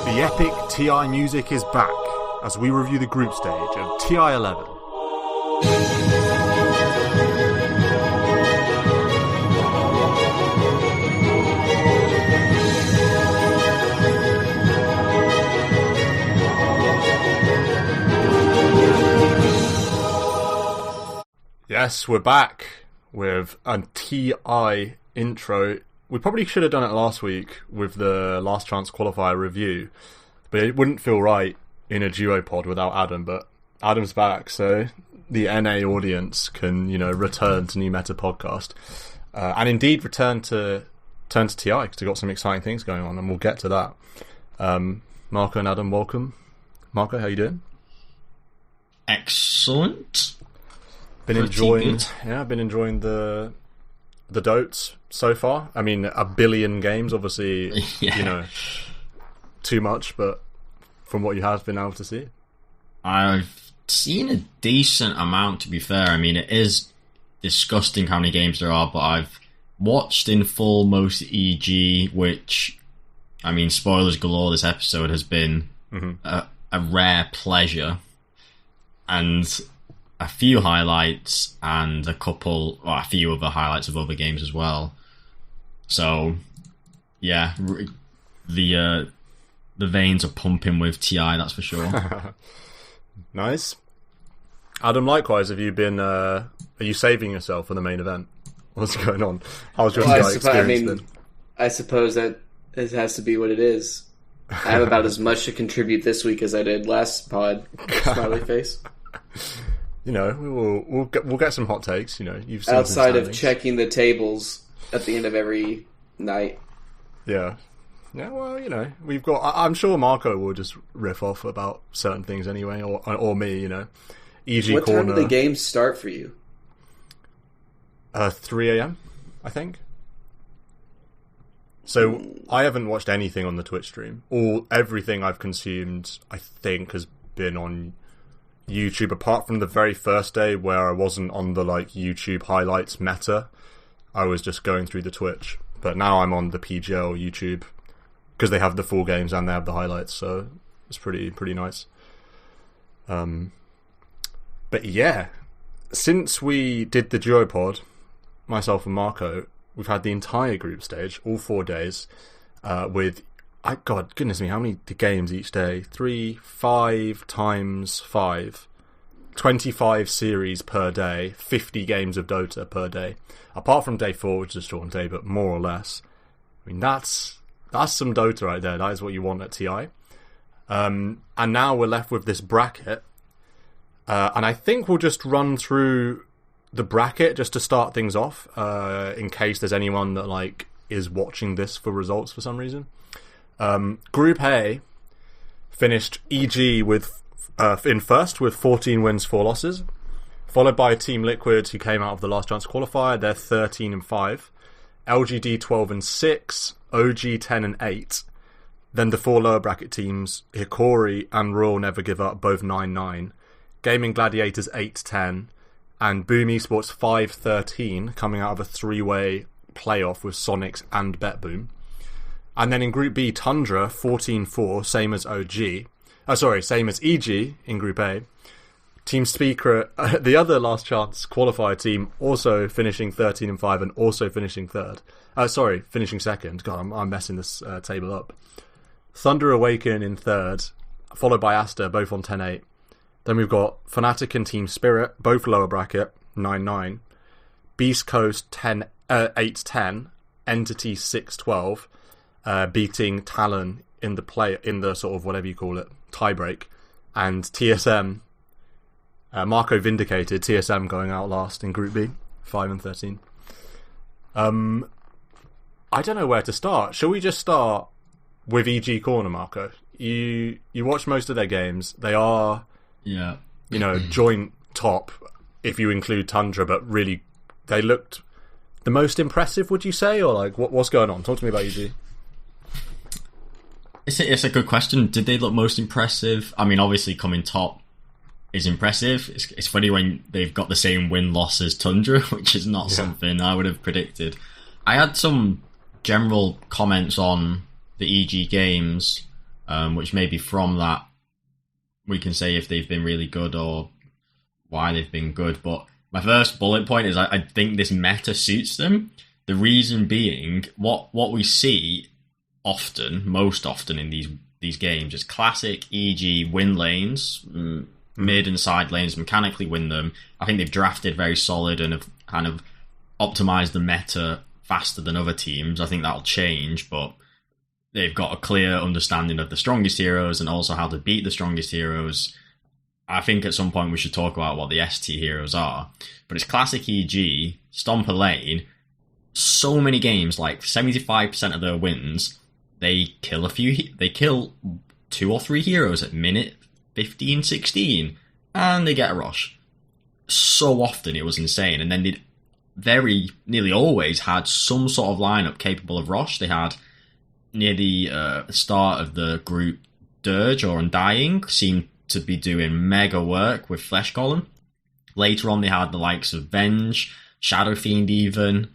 The epic TI music is back as we review the group stage of TI11. Yes, we're back with a TI intro. We probably should have done it last week with the last chance qualifier review, but it wouldn't feel right in a duo pod without Adam. But Adam's back, so the NA audience can, return to New Meta Podcast, and indeed return to TI because they've got some exciting things going on, and we'll get to that. Marco and Adam, welcome. Marco, how you doing? Excellent. Been enjoying the dotes so far. I mean, 1 billion games, obviously, too much, but from what you have been able to see, I've seen a decent amount, to be fair. I mean, it is disgusting how many games there are, but I've watched in full most EG, which, I mean, spoilers galore, this episode has been a rare pleasure, and a few highlights and a few other highlights of other games as well. So, yeah, the veins are pumping with TI, that's for sure. Nice. Adam, likewise, have you been? Are you saving yourself for the main event? What's going on? How's your experience been? I suppose that it has to be what it is. I have about as much to contribute this week as I did last pod. Smiley face. We'll get some hot takes. You've seen outside of checking the tables at the end of every night. Yeah. Well, we've got. I'm sure Marco will just riff off about certain things anyway, or me. EG what corner. Time do the games start for you? 3 a.m. I think. So I haven't watched anything on the Twitch stream. Everything I've consumed, I think, has been on YouTube, apart from the very first day where I wasn't on the YouTube highlights meta. I was just going through the Twitch, but now I'm on the PGL YouTube because they have the full games and they have the highlights, so it's pretty nice. But yeah, since we did the duo pod, myself and Marco, we've had the entire group stage, all 4 days, with God, goodness me, how many games each day? 5 times 5. 25 series per day, 50 games of Dota per day. Apart from day 4, which is a short day, but more or less. I mean, that's some Dota right there. That is what you want at TI. And now we're left with this bracket. And I think we'll just run through the bracket just to start things off, in case there's anyone that is watching this for results for some reason. Group A finished EG with in first with 14 wins, 4 losses, followed by Team Liquid, who came out of the last chance qualifier. They're 13-5, LGD 12-6, OG 10-8. Then the 4 lower bracket teams, Hikori and Royal Never Give Up, both 9-9, Gaming Gladiators 8-10, and Boom Esports 5-13, coming out of a 3-way playoff with Sonics and BetBoom. And then in Group B, Tundra, 14-4, same as same as EG in Group A. Team Speaker, the other last chance qualifier team, also finishing 13-5 and also finishing finishing second. God, I'm messing this table up. Thunder Awaken in third, followed by Asta, both on 10-8. Then we've got Fnatic and Team Spirit, both lower bracket, 9-9. Beast Coast 8-10, Entity 6-12. Beating Talon in the sort of whatever you call it, tiebreak, and TSM, Marco vindicated, TSM going out last in Group B, 5-13. I don't know where to start. Shall we just start with EG Corner, Marco? You watch most of their games. They are, joint top if you include Tundra, but really they looked the most impressive, would you say, or what's going on? Talk to me about EG. It's a good question. Did they look most impressive? I mean, obviously coming top is impressive. It's funny when they've got the same win-loss as Tundra, which is not something I would have predicted. I had some general comments on the EG games. which maybe from that we can say if they've been really good or why they've been good. But my first bullet point is I think this meta suits them. The reason being, what we see most often in these games is classic EG win lanes, mid and side lanes, mechanically win them. I think they've drafted very solid and have kind of optimized the meta faster than other teams. I think that'll change, but they've got a clear understanding of the strongest heroes and also how to beat the strongest heroes. I think at some point we should talk about what the ST heroes are. But it's classic EG, stomp a lane. So many games, like 75% of their wins, they kill 2 or 3 heroes at minute 15, 16, and they get a rush. So often it was insane. And then they'd nearly always had some sort of lineup capable of rush. They had, near the start of the group, Dirge or Undying seemed to be doing mega work with Flesh Golem. Later on, they had the likes of Venge, Shadow Fiend even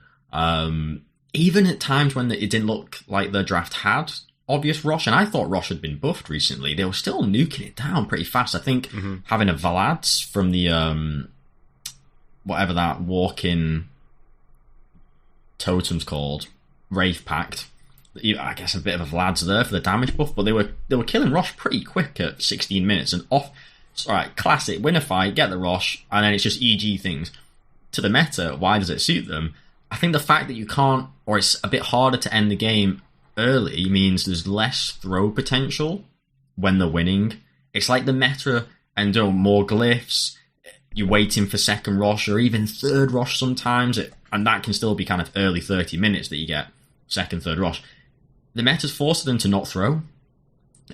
at times when it didn't look like the draft had obvious rush, and I thought rush had been buffed recently, they were still nuking it down pretty fast. I think having a Valads from the whatever that walk-in totem's called, Wraith Pact, I guess a bit of a Vlad's there for the damage buff, but they were killing rush pretty quick at 16 minutes and off. Alright, classic, win a fight, get the rush, and then it's just EG things. To the meta, why does it suit them? I think the fact that you can't, or it's a bit harder to end the game early, means there's less throw potential when they're winning. It's like the meta and more glyphs, you're waiting for second rush or even third rush sometimes, and that can still be kind of early 30 minutes that you get second, third rush. The meta's forced them to not throw.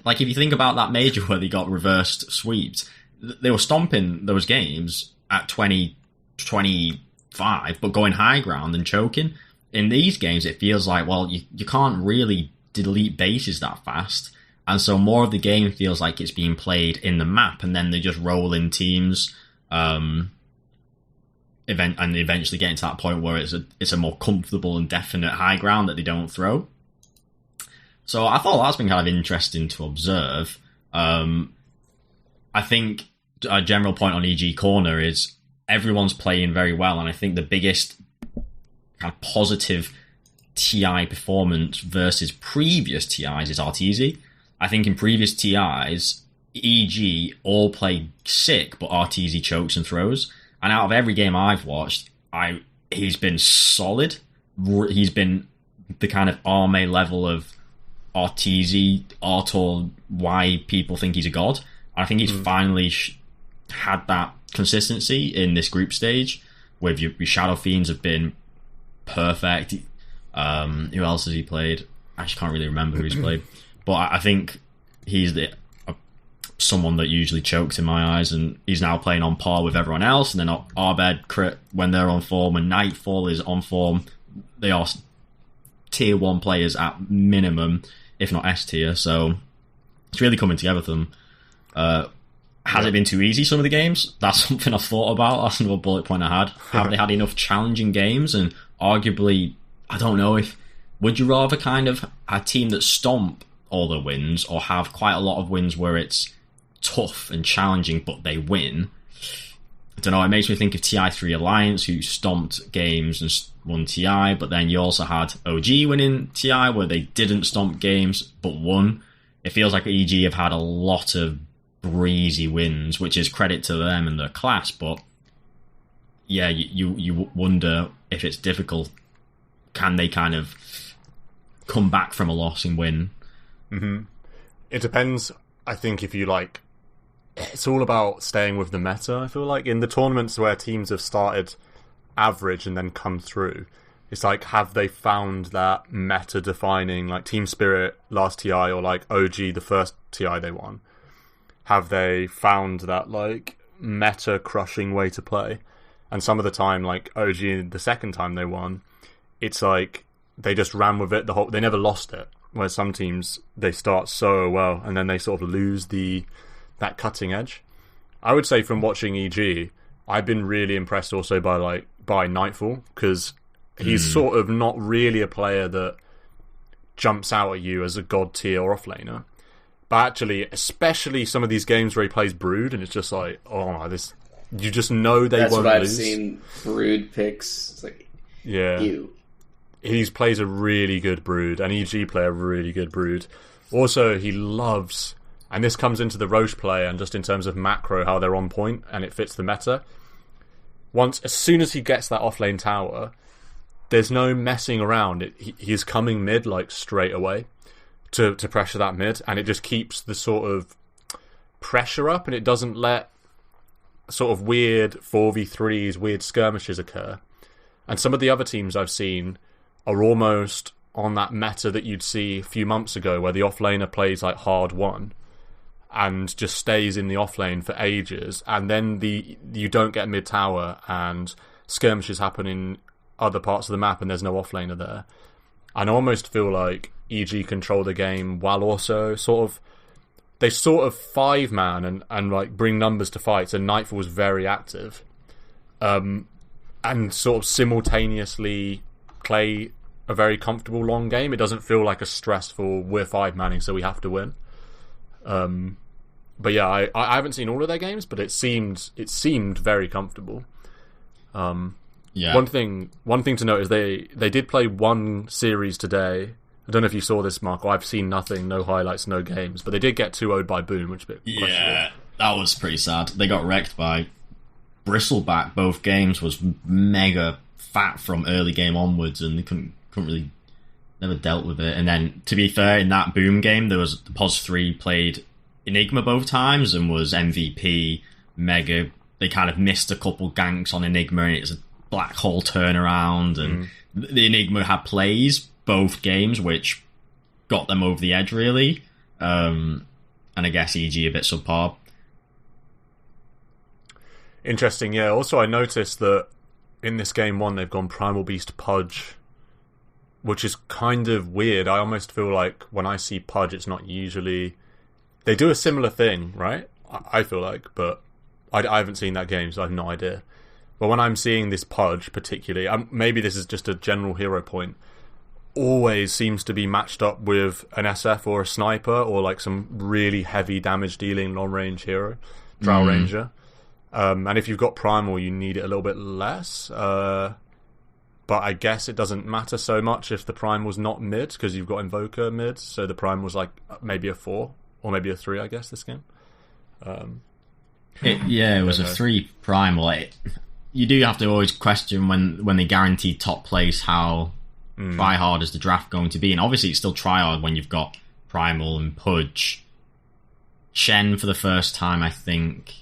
Like, if you think about that major where they got reversed sweeps, they were stomping those games at 20, 25, but going high ground and choking. In these games, it feels like, well, you can't really delete bases that fast, and so more of the game feels like it's being played in the map, and then they just roll in teams, and eventually getting to that point where it's a more comfortable and definite high ground that they don't throw. So I thought that's been kind of interesting to observe. I think a general point on EG Corner is everyone's playing very well, and I think the biggest kind of positive TI performance versus previous TIs is RTZ. I think in previous TIs, EG all play sick, but RTZ chokes and throws. And out of every game I've watched, he's been solid. He's been the kind of army level of RTZ, or why people think he's a god. I think he's finally had that consistency in this group stage, with your Shadow Fiends have been perfect. Who else has he played? I actually can't really remember who he's played. But I think he's someone that usually chokes in my eyes, and he's now playing on par with everyone else. And then Arbed, Crit, when they're on form, and Nightfall is on form, they are tier 1 players at minimum, if not S tier. So it's really coming together for them. Has it been too easy, some of the games? That's something I've thought about. That's another bullet point I had. Have they had enough challenging games? And arguably, I don't know if... Would you rather kind of a team that stomp all the wins, or have quite a lot of wins where it's tough and challenging, but they win? I don't know, it makes me think of TI3 Alliance, who stomped games and won TI, but then you also had OG winning TI, where they didn't stomp games, but won. It feels like EG have had a lot of breezy wins, which is credit to them and their class, but yeah, you wonder if it's difficult. Can they kind of come back from a loss and win? It depends. I think if you like, it's all about staying with the meta. I feel like in the tournaments where teams have started average and then come through, it's like, have they found that meta defining, like Team Spirit last TI, or like OG the first TI they won? Have they found that like meta crushing way to play? And some of the time, like OG the second time they won, it's like they just ran with it they never lost it. Where some teams, they start so well and then they sort of lose that cutting edge. I would say from watching EG, I've been really impressed also by Nightfall, because he's sort of not really a player that jumps out at you as a god tier or offlaner, But actually, especially some of these games where he plays Brood, and it's just like, oh, this... You just know they That's won't what I've lose. seen Brood picks. It's like, yeah. He plays a really good Brood, and EG play a really good Brood. Also, he loves... And this comes into the Roche play, and just in terms of macro, how they're on point, and it fits the meta. As soon as he gets that offlane tower, there's no messing around. He's coming mid, like, straight away to pressure that mid, and it just keeps the sort of pressure up, and it doesn't let sort of weird 4v3s, weird skirmishes occur. And some of the other teams I've seen are almost on that meta that you'd see a few months ago, where the offlaner plays like hard one and just stays in the offlane for ages, and then you don't get mid tower, and skirmishes happen in other parts of the map, and there's no offlaner there. And I almost feel like EG control the game while also they sort of 5-man and like bring numbers to fights, and Nightfall was very active, and sort of simultaneously play a very comfortable long game. It doesn't feel like a stressful, we're 5-manning so we have to win. But yeah, I haven't seen all of their games, but it seemed very comfortable. Yeah. One thing to note is they did play one series today. I don't know if you saw this, Marco. I've seen nothing, no highlights, no games, but they did get 2-0'd by Boom, which is a bit questionable. Yeah, that was pretty sad. They got wrecked by Bristleback. Both games was mega fat from early game onwards, and they couldn't really, never dealt with it. And then, to be fair, in that Boom game, there was Pos 3 played Enigma both times and was MVP. Mega, they kind of missed a couple ganks on Enigma, and it was a black hole turnaround, and the Enigma had plays both games, which got them over the edge, really. And I guess EG a bit subpar. Interesting, yeah. Also, I noticed that in this game one, they've gone Primal Beast Pudge, which is kind of weird. I almost feel like when I see Pudge, it's not usually... They do a similar thing, right? I feel like, but I haven't seen that game, so I have no idea. But when I'm seeing this Pudge, particularly, maybe this is just a general hero point, always seems to be matched up with an SF or a sniper, or like some really heavy damage dealing long range hero, Drow Ranger. And if you've got Primal, you need it a little bit less. But I guess it doesn't matter so much if the Primal's not mid, because you've got Invoker mid, so the Primal's like maybe a 4 or maybe a 3, I guess, this game. It was a 3 Primal. You do have to always question when they guarantee top place how try-hard is the draft going to be. And obviously it's still try-hard when you've got Primal and Pudge. Shen for the first time, I think.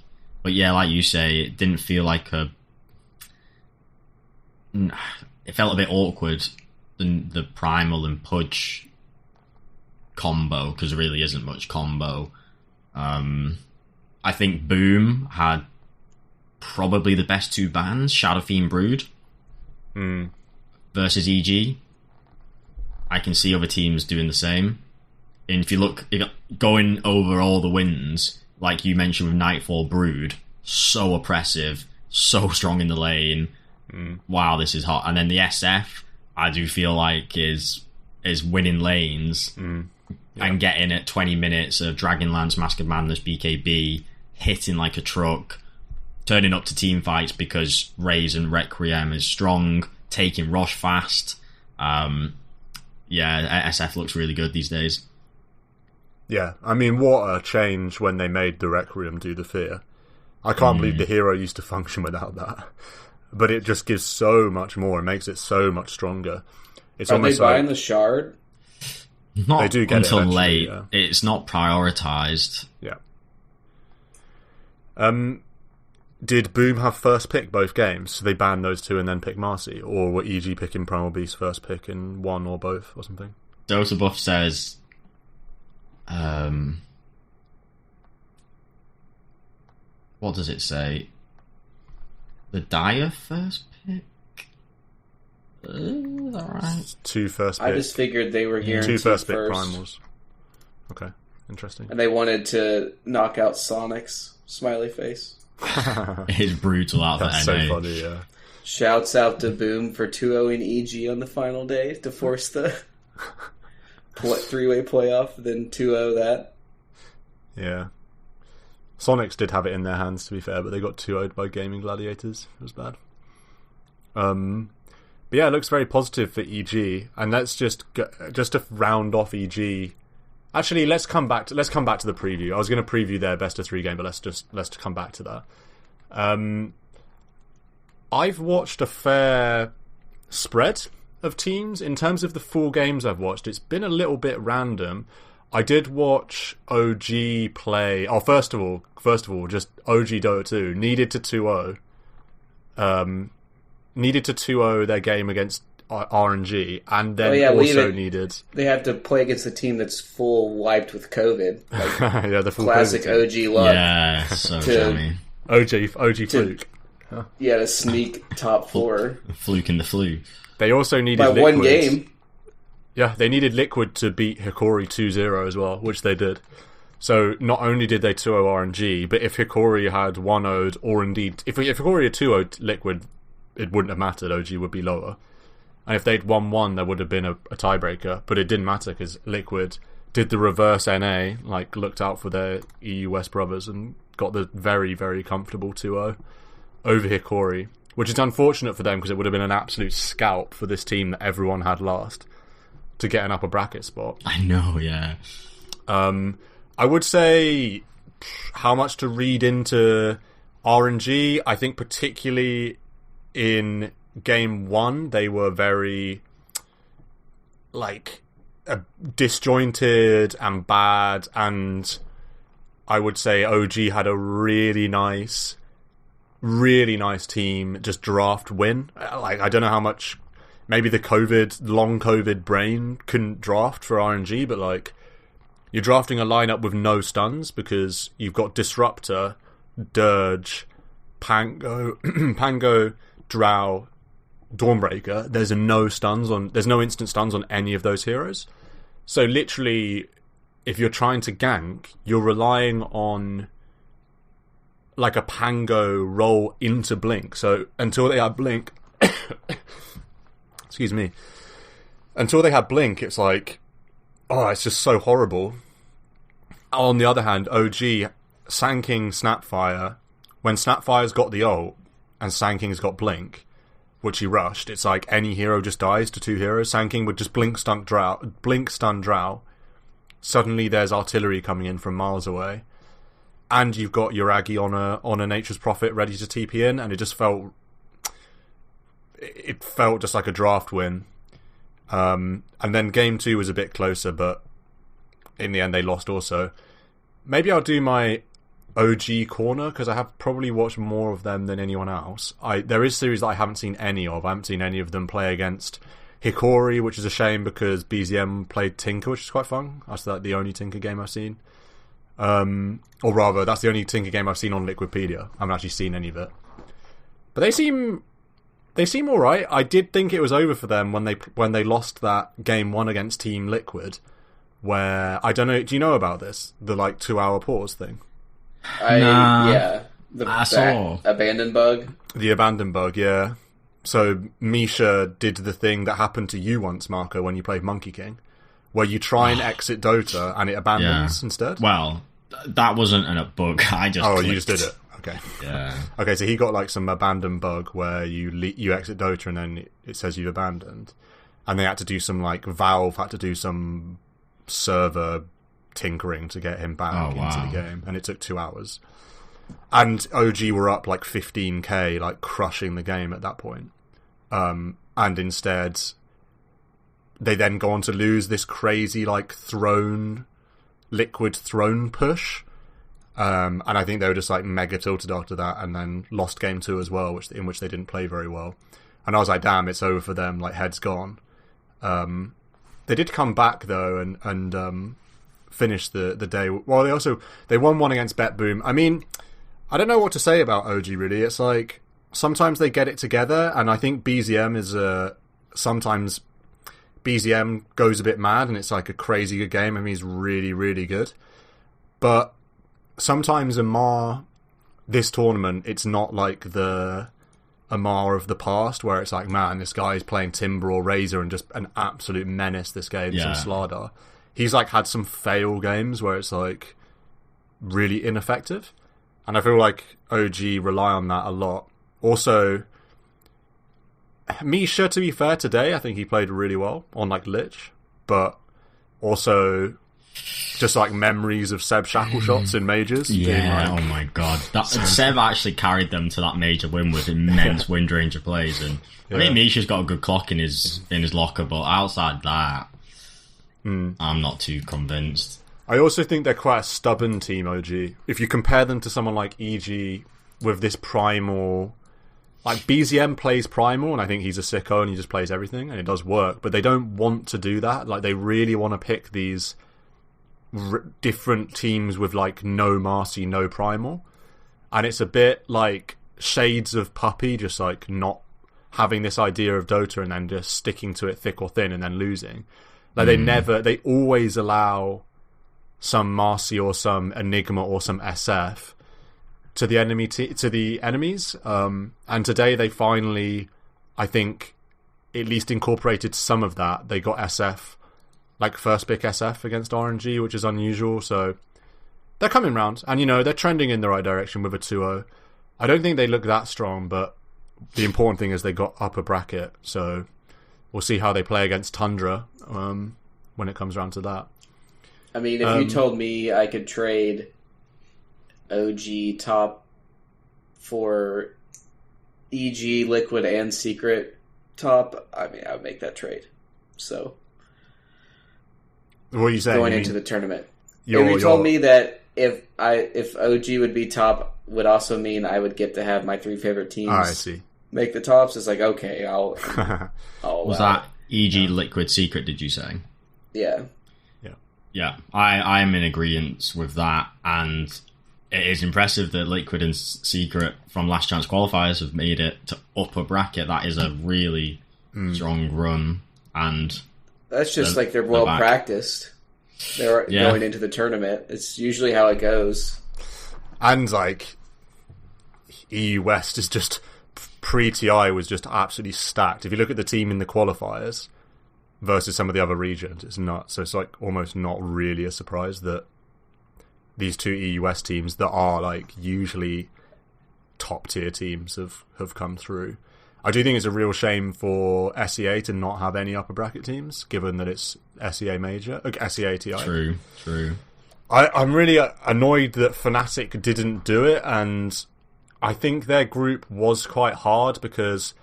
But yeah, like you say, it didn't feel like it felt a bit awkward, the Primal and Pudge combo, because there really isn't much combo. I think Boom had probably the best 2 bans, Shadow Fiend Brood versus EG. I can see other teams doing the same. And if you look, going over all the wins, like you mentioned with Nightfall Brood, so oppressive, so strong in the lane. Wow, this is hot. And then the SF, I do feel like is winning lanes and getting at 20 minutes of Dragonlance, Mask of Madness, BKB, hitting like a truck, turning up to team fights because Raze and Requiem is strong, taking Rosh fast. SF looks really good these days. Yeah, I mean, what a change when they made the Requiem do the fear. I can't believe the hero used to function without that. But it just gives so much more and makes it so much stronger. It's Are almost they buying like, the shard? Not they do get until it late. yeah. It's not prioritized. Yeah. Did Boom have first pick both games? So they banned those 2 and then pick Marcy? Or were EG picking Primal Beast first pick in one or both or something? Dota Buff says... what does it say? The Dire first pick? Is that right? 2 first pick. I just figured they were guaranteed 2 first pick first. primals. Okay, interesting. And they wanted to knock out Sonic's smiley face. It's brutal out there. That's so funny, yeah. Shouts out to Boom for 2-0 in EG on the final day to force the 3-way playoff, then 2-0 that. Yeah. Sonics did have it in their hands, to be fair, but they got 2-0'd by Gaming Gladiators. It was bad. But yeah, it looks very positive for EG, and let's just to round off EG. Actually, let's come back to the preview. I was going to preview their best of 3 game, but let's come back to that. I've watched a fair spread of teams in terms of the 4 games I've watched. It's been a little bit random. I did watch OG play. Oh, first of all, just OG Dota 2 needed to 2-0. Needed to 2-0 their game against RNG, and then needed. They have to play against a team that's full wiped with COVID. Like, yeah, the full classic COVID OG luck. Yeah, so funny. OG fluke. Yeah, to sneak top 4. Fluke in the flu. They also needed by Liquid. 1 game. Yeah, they needed Liquid to beat Hikori 2-0 as well, which they did. So not only did they 2-0 RNG, but if Hikori had 1-0'd, or indeed, if Hikori had 2-0'd Liquid, it wouldn't have mattered. OG would be lower. And if they'd 1-1, there would have been a tiebreaker, but it didn't matter because Liquid did the reverse NA, like looked out for their EU West brothers and got the very, very comfortable 2-0 over Hikori, which is unfortunate for them because it would have been an absolute scalp for this team that everyone had last to get an upper bracket spot. I know, yeah. I would say how much to read into RNG. I think particularly in game 1, they were very disjointed and bad, and I would say OG had a really nice team just draft win. I don't know how much, maybe the long COVID brain couldn't draft for RNG, but you're drafting a lineup with no stuns because you've got Disruptor, Dirge, Pango, Drow, Dawnbreaker. There's no instant stuns on any of those heroes. So literally, if you're trying to gank, you're relying on a Pango roll into Blink. So until they had Blink, excuse me, until they had Blink, it's it's just so horrible. On the other hand, OG Sand Snapfire, when Snapfire's got the ult and Sand King's got Blink, which he rushed, it's like any hero just dies to 2 heroes. Sand King would just blink stun Drow. Suddenly there's artillery coming in from miles away, and you've got Yuragi on a Nature's Prophet ready to TP in, and it felt just like a draft win. And then game 2 was a bit closer, but in the end they lost also. Maybe I'll do my OG corner because I have probably watched more of them than anyone else. There is series that I haven't seen any of. I haven't seen any of them play against Hikori, which is a shame because BZM played Tinker, which is quite fun. That's the only Tinker game I've seen. Or rather, that's the only Tinker game I've seen on Liquipedia. I haven't actually seen any of it. But they seem alright. I did think it was over for them when they lost that game 1 against Team Liquid, where, I don't know, do you know about this? The 2-hour pause thing? Yeah. I saw. Abandon bug? The abandon bug, yeah. So Misha did the thing that happened to you once, Marco, when you played Monkey King, where you try and exit Dota and it abandons instead. Well, that wasn't a bug. I just clicked. You just did it. Okay. Yeah. Okay, so he got some abandon bug where you exit Dota and then it says you've abandoned, and they had to do some Valve had to do some server tinkering to get him back into the game, and it took 2 hours. And OG were up 15k, crushing the game at that point. And instead, they then go on to lose this crazy Liquid throne push. And I think they were just mega tilted after that, and then lost game 2 as well, in which they didn't play very well. And I was like, damn, it's over for them. Heads gone. They did come back though, and finish the day. Well, they won one against Bet Boom. I mean, I don't know what to say about OG really. It's sometimes they get it together, and I think BZM is sometimes BZM goes a bit mad, and it's a crazy good game. I mean, he's really, really good. But sometimes Amar, this tournament, it's not like the Amar of the past, where it's man, this guy is playing Timber or Razor and just an absolute menace this game, some Slardar. He's had some fail games where it's really ineffective. And I feel like OG rely on that a lot. Also, Misha, to be fair, today, I think he played really well on, like, Lich. But also, just, like, memories of Seb Shackle shots in majors. Yeah, like, oh my god. Seb actually carried them to that major win with immense wind ranger plays. And I think Misha's got a good clock in his locker, but outside that, I'm not too convinced. I also think they're quite a stubborn team, OG. If you compare them to someone like EG with this primal... Like, BZM plays primal, and I think he's a sicko and he just plays everything, and it does work. But they don't want to do that. Like, they really want to pick these different teams with, like, no Marcy, no primal. And it's a bit like shades of Puppy, just, like, not having this idea of Dota and then just sticking to it thick or thin and then losing. Like, they always allow some Marcy or some Enigma or some SF to the enemies. And today they finally, I think, at least incorporated some of that. They got SF, like first pick SF against RNG, which is unusual. So they're coming round, and they're trending in the right direction with a 2-0. I don't think they look that strong, but the important thing is they got upper bracket. So we'll see how they play against Tundra when it comes around to that. I mean, if you told me I could trade OG top for EG, Liquid, and Secret top, I mean, I would make that trade. So, what are you saying? Going into the tournament. If you told me that if OG would be top would also mean I would get to have my 3 favorite teams I see. make the tops, it's like, okay, I'll Was that EG, Liquid, Secret, did you say? Yeah. Yeah, I'm in agreement with that, and it is impressive that Liquid and Secret from Last Chance qualifiers have made it to upper bracket. That is a really strong run, and that's just like they're well practiced. They're going into the tournament. It's usually how it goes. And like EU West is just pre-TI was just absolutely stacked. If you look at the team in the qualifiers versus some of the other regions, it's nuts. So it's like almost not really a surprise that these two EU West teams that are like usually top tier teams have come through. I do think it's a real shame for SEA to not have any upper bracket teams, given that it's SEA major, SEA TI. True. I'm really annoyed that Fnatic didn't do it, and I think their group was quite hard because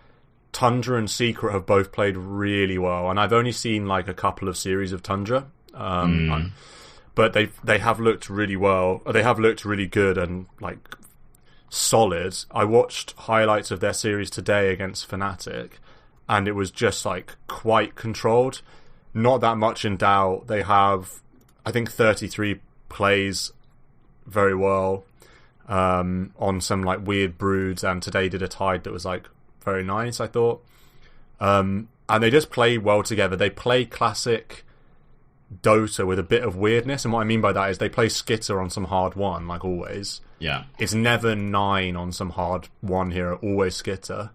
Tundra and Secret have both played really well, and I've only seen like a couple of series of Tundra, but they have looked really well. They have looked really good and like solid. I watched highlights of their series today against Fnatic, and it was just like quite controlled. Not that much in doubt. They have, I think, 33 plays very well on some like weird broods, and today did a tide that was like very nice, I thought. And they just play well together. They play classic Dota with a bit of weirdness, and what I mean by that is they play Skitter on some hard one, like always. Yeah. It's never 9 on some hard one here, always Skitter.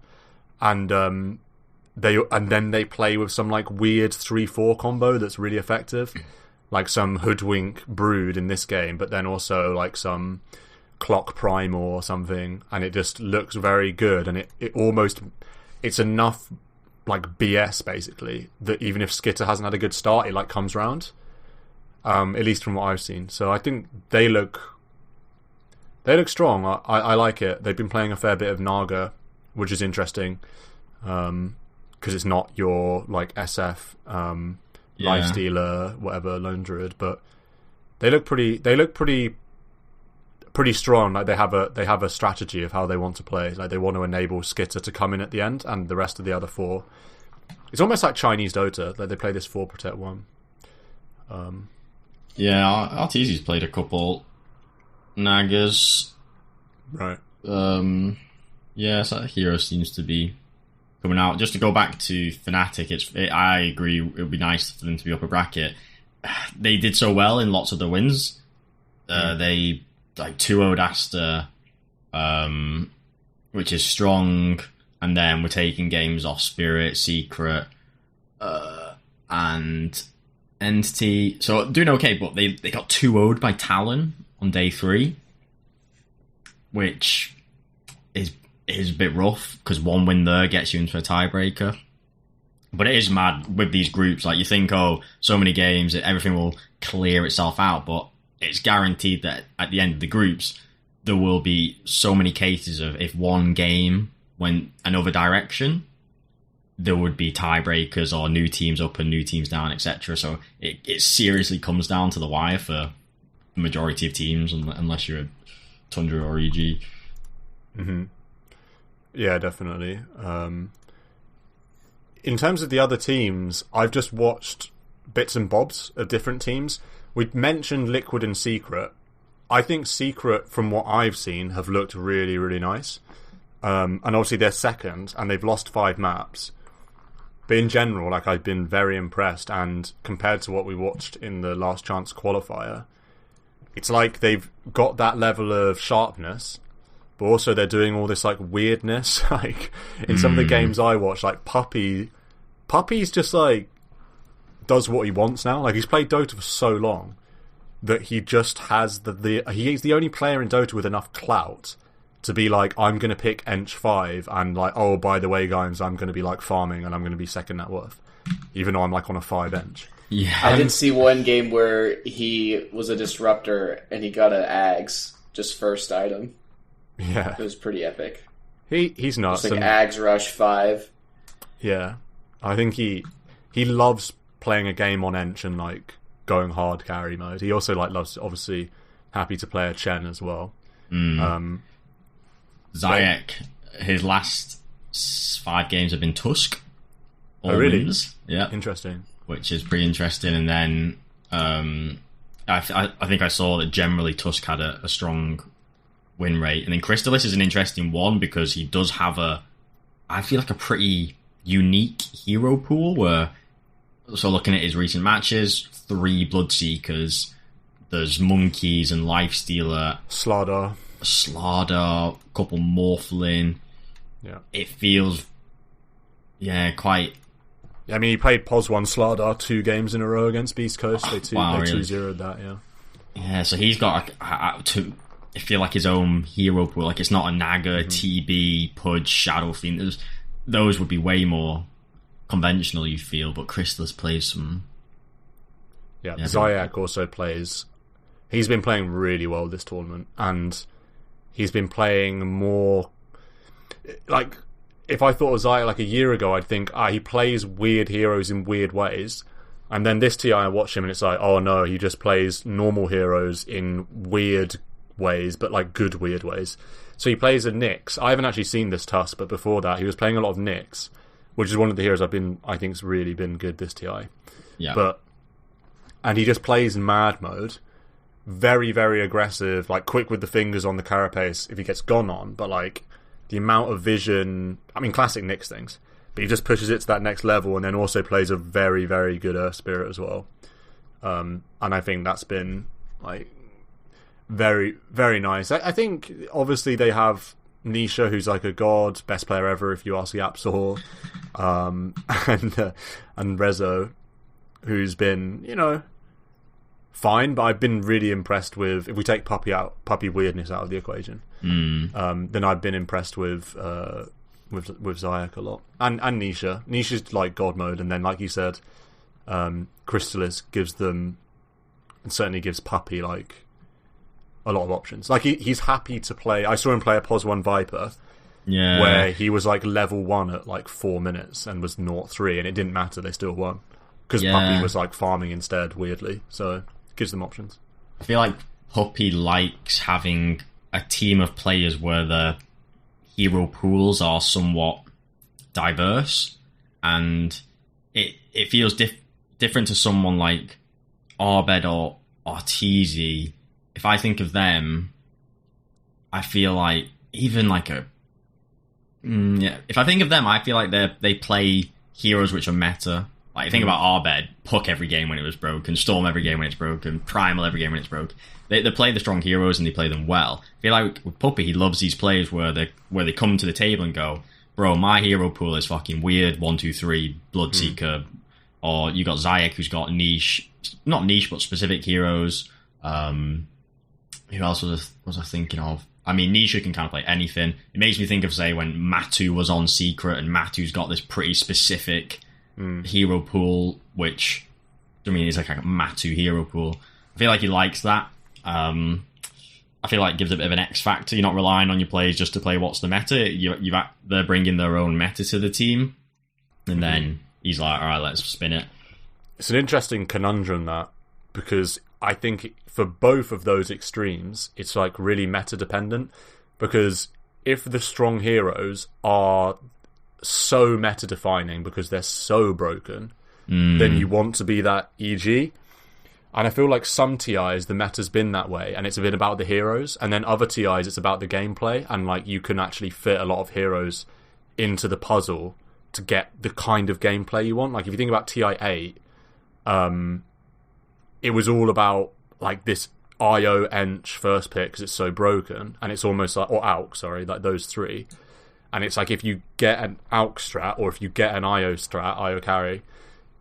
And then they play with some like weird 3-4 combo that's really effective. Like some Hoodwink Brood in this game, but then also like some Clock Primal or something, and it just looks very good, and it's enough like BS basically that even if Skitter hasn't had a good start, it like comes round. At least from what I've seen. So I think they look strong. I like it. They've been playing a fair bit of Naga, which is interesting, because it's not your like SF Life Stealer, whatever, Lone Druid, but they look pretty strong. Like they have a strategy of how they want to play. Like they want to enable Skitter to come in at the end, and the rest of the other 4. It's almost like Chinese Dota. Like they play this 4 protect 1. Yeah, RTZ's played a couple Nagas. Right. Yeah, so Hero seems to be coming out. Just to go back to Fnatic, I agree it would be nice for them to be upper bracket. They did so well in lots of the wins. They like 2-0'd Aster, which is strong, and then we're taking games off Spirit, Secret, and Entity. So doing okay, but they got 2-0'd by Talon on day 3, which is a bit rough because one win there gets you into a tiebreaker. But it is mad with these groups. Like, you think, oh, so many games, everything will clear itself out. But it's guaranteed that at the end of the groups, there will be so many cases of if one game went another direction, there would be tiebreakers or new teams up and new teams down, etc. So it seriously comes down to the wire for the majority of teams, unless you're a Tundra or EG. Mm-hmm. Yeah, definitely. In terms of the other teams, I've just watched bits and bobs of different teams. We mentioned Liquid and Secret. I think Secret, from what I've seen, have looked really, really nice. And obviously they're second, and they've lost 5 maps. But in general, like, I've been very impressed, and compared to what we watched in the Last Chance qualifier, it's like they've got that level of sharpness, but also they're doing all this, like, weirdness. Like, in some of the games I watch, like, Puppy's just, like, does what he wants now. Like, he's played Dota for so long that he just has he's the only player in Dota with enough clout to be like, I'm going to pick Ench 5 and, like, oh, by the way, guys, I'm going to be, like, farming and I'm going to be second net worth, even though I'm, like, on a 5 Ench. Yeah. I did see one game where he was a disruptor and he got an Ags, just first item. Yeah. It was pretty epic. He's nuts. It's like Ags Rush 5. Yeah. I think he loves playing a game on Ench and, like, going hard carry mode. He also, like, loves, obviously, happy to play a Chen as well. Zayek, his last 5 games have been Tusk. Oh, really? Wins. Yeah. Interesting. Which is pretty interesting. And then I think I saw that generally Tusk had a strong win rate. And then Crystalis is an interesting one because he does have I feel like a pretty unique hero pool where, so looking at his recent matches, 3 Bloodseekers, there's Monkeys and Lifestealer. Slardar, a couple Morphlin. Yeah. It feels, quite... I mean, he played POS1 Slardar 2 games in a row against Beast Coast. They 2-0'd that, yeah. Yeah, so he's got I feel like his own hero pool. Like, it's not a Naga, TB, Pudge, Shadow Fiend. Those would be way more conventional, you feel, but Crystalis plays some... Yeah, Zayek also plays... He's been playing really well this tournament, and he's been playing more... Like, if I thought of Zayek like a year ago, I'd think, he plays weird heroes in weird ways. And then this TI, I watch him and it's like, oh no, he just plays normal heroes in weird ways, but like good weird ways. So he plays a Nyx. I haven't actually seen this Tusk, but before that, he was playing a lot of Nyx, which is one of the heroes I think's really been good this TI. Yeah. And he just plays in mad mode. Very, very aggressive, like quick with the fingers on the carapace if he gets gone on, but like the amount of vision, I mean, classic Nyx things, but he just pushes it to that next level and then also plays a very, very good Earth Spirit as well. And I think that's been like very, very nice. I think obviously they have Nisha, who's like a god, best player ever if you ask Yapsor, and Rezo, who's been, fine, but I've been really impressed with, if we take puppy weirdness out of the equation, then I've been impressed with Zayek a lot, and Nisha. Nisha's like god mode, and then like you said, Crystalis gives them, and certainly gives Puppy like a lot of options. Like he's happy to play. I saw him play a POS1 Viper, where he was like level 1 at like 4 minutes and was 0-3, and it didn't matter, they still won because Puppy was like farming instead, weirdly. So gives them options. I feel like Puppy likes having a team of players where the hero pools are somewhat diverse, and it feels different to someone like Arbed or Arteezy. If I think of them, I feel like even like if I think of them, I feel like they play heroes which are meta. Like, think about Arbed, Puck every game when it was broken, Storm every game when it's broken, Primal every game when it's broken. They play the strong heroes and they play them well. I feel like with Puppy, he loves these players where they come to the table and go, bro, my hero pool is fucking weird, 1, 2, 3, Bloodseeker, or you got Zayek who's got niche, not niche, but specific heroes. who else was I thinking of? I mean, Nisha can kind of play anything. It makes me think of, say, when Matu was on Secret, and Matu's got this pretty specific hero pool, which, I mean, is like a Matu hero pool. I feel like he likes that. I feel like it gives a bit of an X factor. You're not relying on your players just to play what's the meta. They're bringing their own meta to the team, and then he's like, all right, let's spin it. It's an interesting conundrum, that, because I think for both of those extremes, it's like really meta dependent, because if the strong heroes are so meta defining because they're so broken, then you want to be that EG. And I feel like some TIs, the meta's been that way, and it's a bit about the heroes, and then other TIs, it's about the gameplay, and like you can actually fit a lot of heroes into the puzzle to get the kind of gameplay you want. Like if you think about TI8, it was all about like this IO Ench first pick because it's so broken, and it's almost like, or AUK, sorry, like those three. And it's like if you get an AUK strat, or if you get an IO strat, IO carry,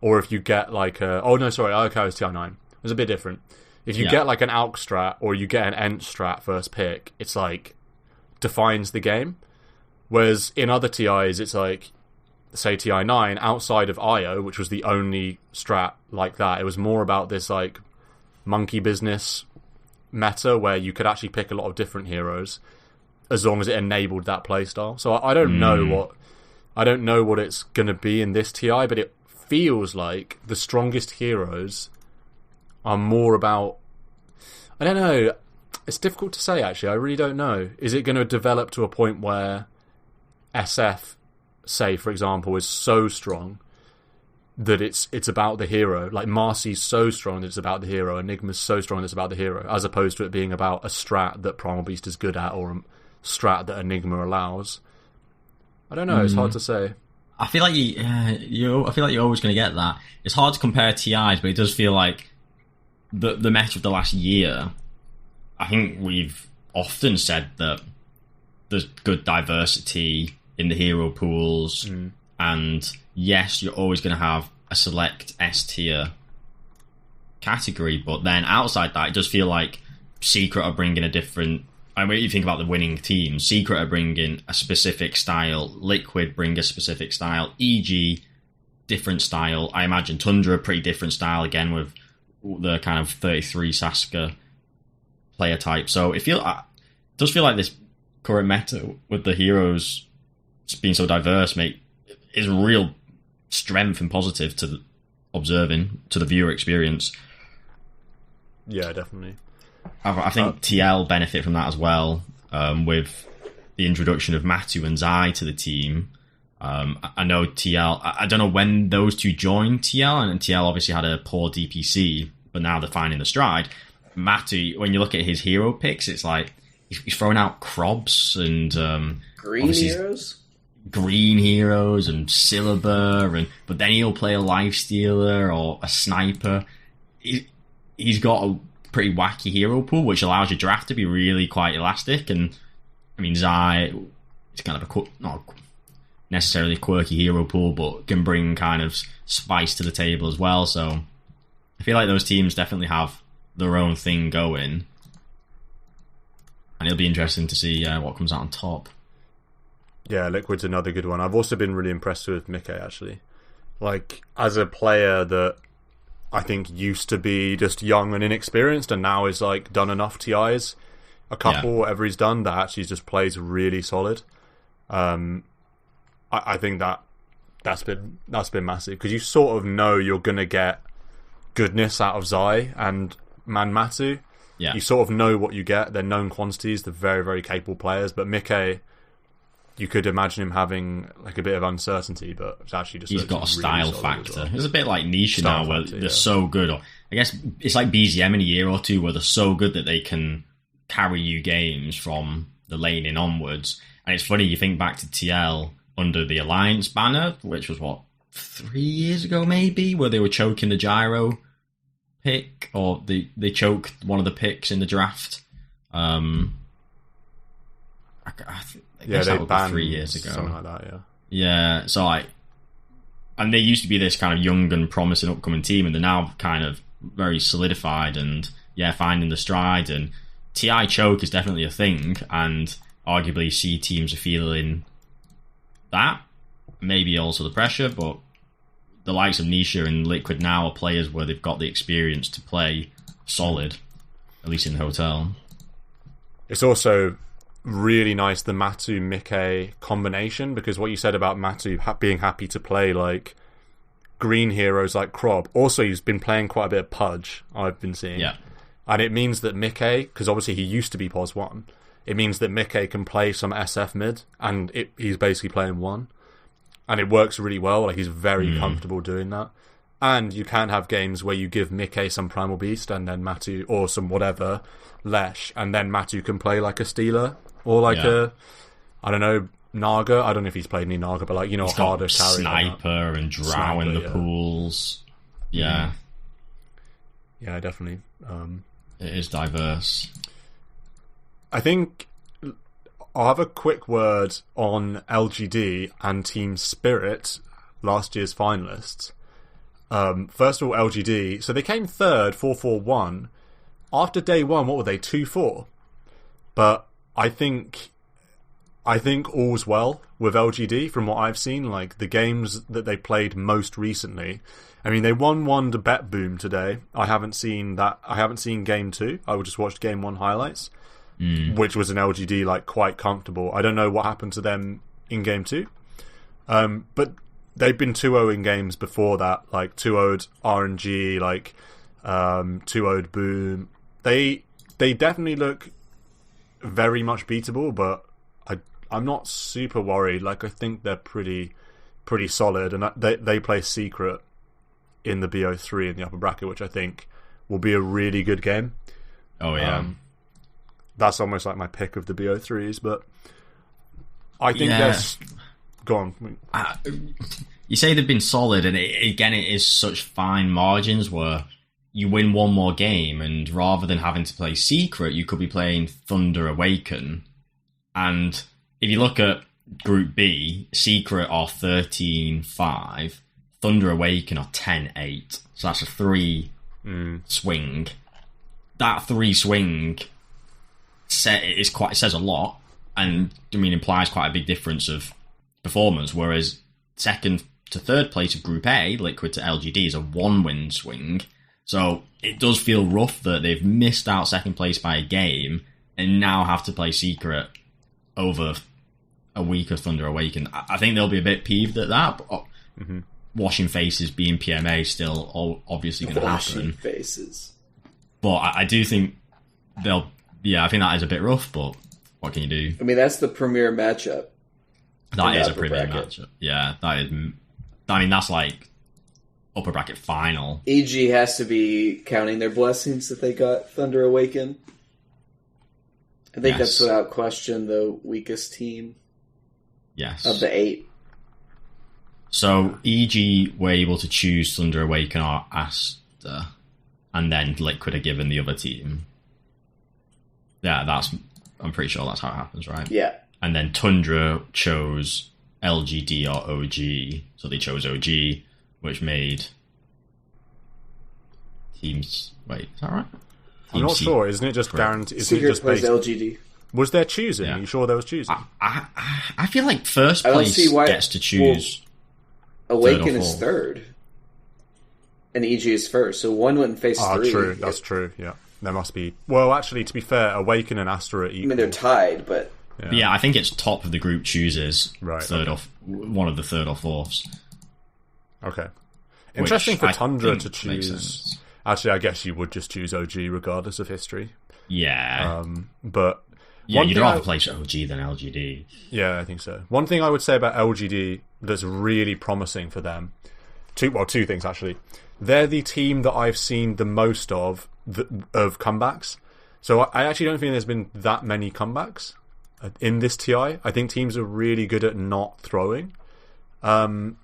or if you get like IO carry is TI9. It's a bit different. If you get like an AUK strat, or you get an Ench strat first pick, it's like defines the game. Whereas in other TIs, it's like, say TI9, outside of IO, which was the only strat like that, it was more about this like monkey business meta where you could actually pick a lot of different heroes as long as it enabled that playstyle. So I don't know what it's going to be in this TI, but it feels like the strongest heroes are more about, I don't know, it's difficult to say actually, I really don't know. Is it going to develop to a point where SF, say for example, is so strong that it's about the hero, like Marcy's so strong that it's about the hero, Enigma's so strong that it's about the hero, as opposed to it being about a strat that Primal Beast is good at, or a strat that Enigma allows? I don't know, it's hard to say. I feel like I feel like you're always going to get that. It's hard to compare TIs, but it does feel like the meta of the last year, I think we've often said that there's good diversity in the hero pools, and yes, you're always going to have a select S tier category, but then outside that, it does feel like Secret are bringing a different. I mean, you think about the winning teams, Secret are bringing a specific style, Liquid bring a specific style, EG different style. I imagine Tundra a pretty different style again with the kind of 33 Sasuke player type. So it does feel like this current meta with the heroes being so diverse is a real strength and positive to the to the viewer experience. Yeah, definitely. I think TL benefit from that as well, with the introduction of Matu and Zai to the team. I know TL, I don't know when those two joined TL, and TL obviously had a poor DPC, but now they're finding the stride. Matu, when you look at his hero picks, it's like he's throwing out Krobs and green heroes and Syllabur, but then he'll play a Lifestealer or a Sniper. He's got a pretty wacky hero pool, which allows your draft to be really quite elastic. And I mean, Zai is kind of not necessarily a quirky hero pool, but can bring kind of spice to the table as well. So I feel like those teams definitely have their own thing going, and it'll be interesting to see what comes out on top. Yeah, Liquid's another good one. I've also been really impressed with Mike, actually. Like, as a player that I think used to be just young and inexperienced, and now is like done enough TIs, a couple, whatever he's done, that actually just plays really solid. I think that's been massive, because you sort of know you're gonna get goodness out of Zai and Manmatu. Yeah. You sort of know what you get. They're known quantities. They're very, very capable players. But Mike, you could imagine him having like a bit of uncertainty, but it's actually just he's got a style factor. Well. It's a bit like Nisha now, where they're so good. Or I guess it's like BZM in a year or two, where they're so good that they can carry you games from the laning onwards. And it's funny, you think back to TL under the Alliance banner, which was 3 years ago maybe, where they were choking the Gyro pick, or they choked one of the picks in the draft. I guess that was 3 years ago. Something like that, yeah. Yeah, so and they used to be this kind of young and promising upcoming team, and they're now kind of very solidified and finding the stride. And TI choke is definitely a thing, and arguably C teams are feeling that. Maybe also the pressure, but the likes of Nisha and Liquid now are players where they've got the experience to play solid, at least in the hotel. It's also really nice, the Matu Mickey combination, because what you said about Matu being happy to play like green heroes like Krob, also he's been playing quite a bit of Pudge, I've been seeing. Yeah. And it means that Mickey, because obviously he used to be POS 1, it means that Mickey can play some SF mid, and he's basically playing 1. And it works really well, like he's very comfortable doing that. And you can have games where you give Mickey some Primal Beast and then Matu, or some whatever, Lesh, and then Matu can play like a Stealer, or like a, I don't know, Naga. I don't know if he's played any Naga, but like, you know, He's a harder got carry. Sniper and Drow in the pools. Yeah. Yeah, definitely. It is diverse. I think I'll have a quick word on LGD and Team Spirit, last year's finalists. First of all, LGD. So they came third, 4-4-1. After day one, what were they? 2-4. But I think all's well with LGD from what I've seen. Like the games that they played most recently. I mean, they won to Bet Boom today. I haven't seen that. I haven't seen game 2. I just watched game 1 highlights, which was an LGD like quite comfortable. I don't know what happened to them in game 2, but they've been 2-0 in games before that, like 2-0'd RNG, like 2-0'd Boom. They definitely look very much beatable, but I'm not super worried. Like I think they're pretty solid, and they play Secret in the BO3 in the upper bracket, which I think will be a really good game. Oh yeah, that's almost like my pick of the BO3s, but I think there's. Go on. You say they've been solid, and it is such fine margins where you win one more game, and rather than having to play Secret, you could be playing Thunder Awaken. And if you look at Group B, Secret are 13-5, Thunder Awaken are 10-8. So that's a 3 swing. That 3 swing says a lot, and I mean implies quite a big difference of performance. Whereas second to third place of Group A, Liquid to LGD, is a 1-win swing. So it does feel rough that they've missed out second place by a game and now have to play Secret over a week of Thunder Awaken. I think they'll be a bit peeved at that. But washing faces being PMA still obviously going to happen. Washing faces. But I do think they'll. Yeah, I think that is a bit rough. But what can you do? I mean, that's the premier matchup. That is a premier matchup. Yeah, that is. I mean, that's like upper bracket final. EG has to be counting their blessings that they got Thunder Awaken. I think that's without question the weakest team. Yes. Of the 8. So EG were able to choose Thunder Awaken or Asta, and then Liquid are given the other team. Yeah, I'm pretty sure that's how it happens, right? Yeah. And then Tundra chose LGD or OG, so they chose OG, which made teams. Wait, is that right? I'm not sure. Isn't it just guaranteed? Isn't Secret it just plays based? LGD. Was there choosing? Yeah. Are you sure there was choosing? I feel like first place gets to choose. Awaken is third, and EG is first. So one went in phase 3. True. That's true. Yeah, there must be. Well, actually, to be fair, Awaken and Astra are equal. I mean, they're tied, but yeah, I think it's top of the group chooses right. One of the third or fourths. Okay, interesting for Tundra to choose. Actually, I guess you would just choose OG regardless of history. Yeah, but. Yeah, you'd rather play OG than LGD. Yeah, I think so. One thing I would say about LGD that's really promising for them, two things actually. They're the team that I've seen the most of comebacks. So I actually don't think there's been that many comebacks in this TI. I think teams are really good at not throwing. And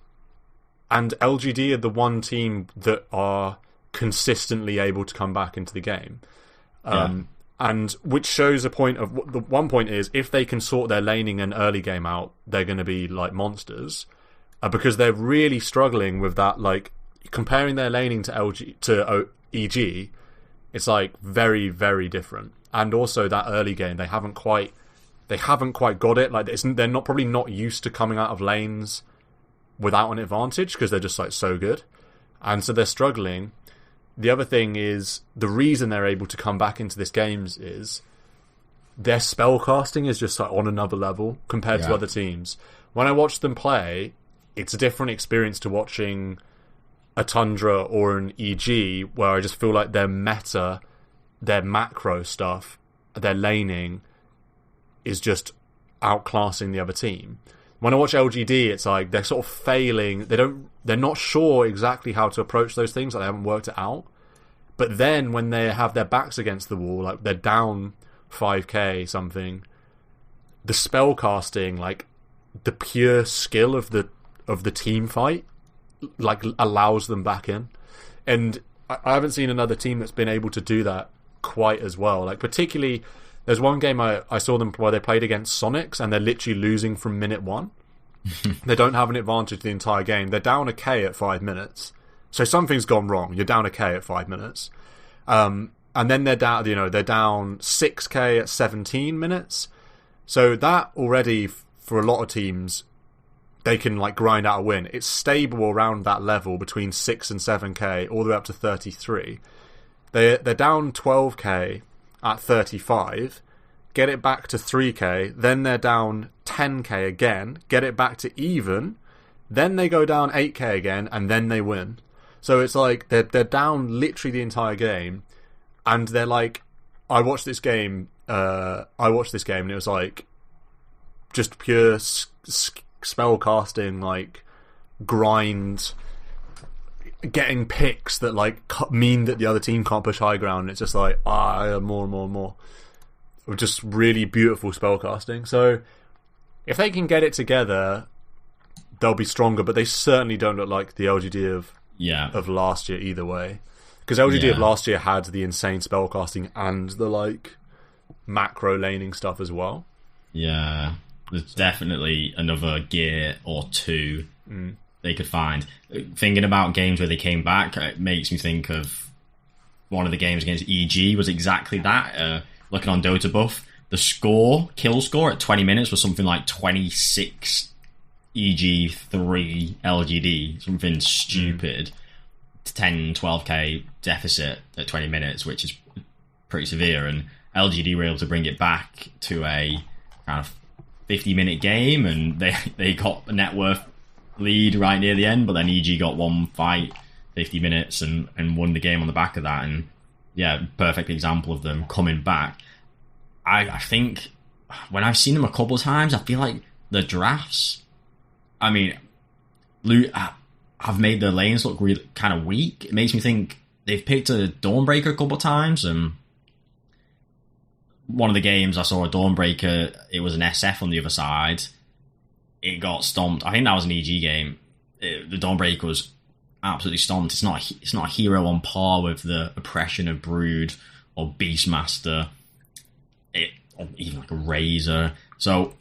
LGD are the one team that are consistently able to come back into the game. And which shows a point of the one point is if they can sort their laning and early game out, they're going to be like monsters, because they're really struggling with that. Like comparing their laning to EG, it's like very very different. and also that early game, they haven't quite got it. Like, they're not probably not used to coming out of lanes without an advantage because they're just like so good, and so they're struggling. The other thing is the reason they're able to come back into this games is their spellcasting is just like on another level compared to other teams. When I watch them play, it's a different experience to watching a Tundra or an EG, where I just feel like their meta, their macro stuff, their laning is just outclassing the other team. When I watch LGD, it's like they're sort of failing. They're not sure exactly how to approach those things. Like, they haven't worked it out. But then when they have their backs against the wall, like they're down 5k something, the spell casting, like the pure skill of the team fight, like allows them back in. And I haven't seen another team that's been able to do that quite as well. Like, particularly, there's one game I saw them where they played against Sonics and they're literally losing from minute 1. They don't have an advantage the entire game. They're down a K at 5 minutes. So something's gone wrong. You're down a K at 5 minutes. And then they're down 6k at 17 minutes. So that already, for a lot of teams, they can like grind out a win. It's stable around that level between 6 and 7k all the way up to 33. They're down 12k at 35, get it back to 3k, then they're down 10k again, get it back to even, then they go down 8k again, and then they win. So it's like they're down literally the entire game, and they're like, I watched this game and it was like just pure spell casting, like grind, getting picks that like mean that the other team can't push high ground. It's just like more and more and more. Just really beautiful spell casting. So if they can get it together, they'll be stronger. But they certainly don't look like the LGD of last year either way. Because LGD of last year had the insane spell casting and the like macro laning stuff as well. Yeah, there's definitely another gear or two they could find. Thinking about games where they came back, it makes me think of one of the games against EG was exactly that. Looking on Dota Buff, the kill score at 20 minutes was something like 26 EG, 3 LGD, something stupid. 10, 12k deficit at 20 minutes, which is pretty severe, and LGD were able to bring it back to a kind of 50-minute game, and they got a net worth lead right near the end, but then EG got one fight, 50 minutes, and won the game on the back of that. And yeah, perfect example of them coming back. I think when I've seen them a couple of times, I feel like the drafts, I mean, have made their lanes look really kind of weak. It makes me think they've picked a Dawnbreaker a couple of times, and one of the games I saw a Dawnbreaker, it was an SF on the other side. It got stomped. I think that was an EG game. The Dawnbreaker was absolutely stomped. It's not a hero on par with the oppression of Brood or Beastmaster, or even like a Razor. So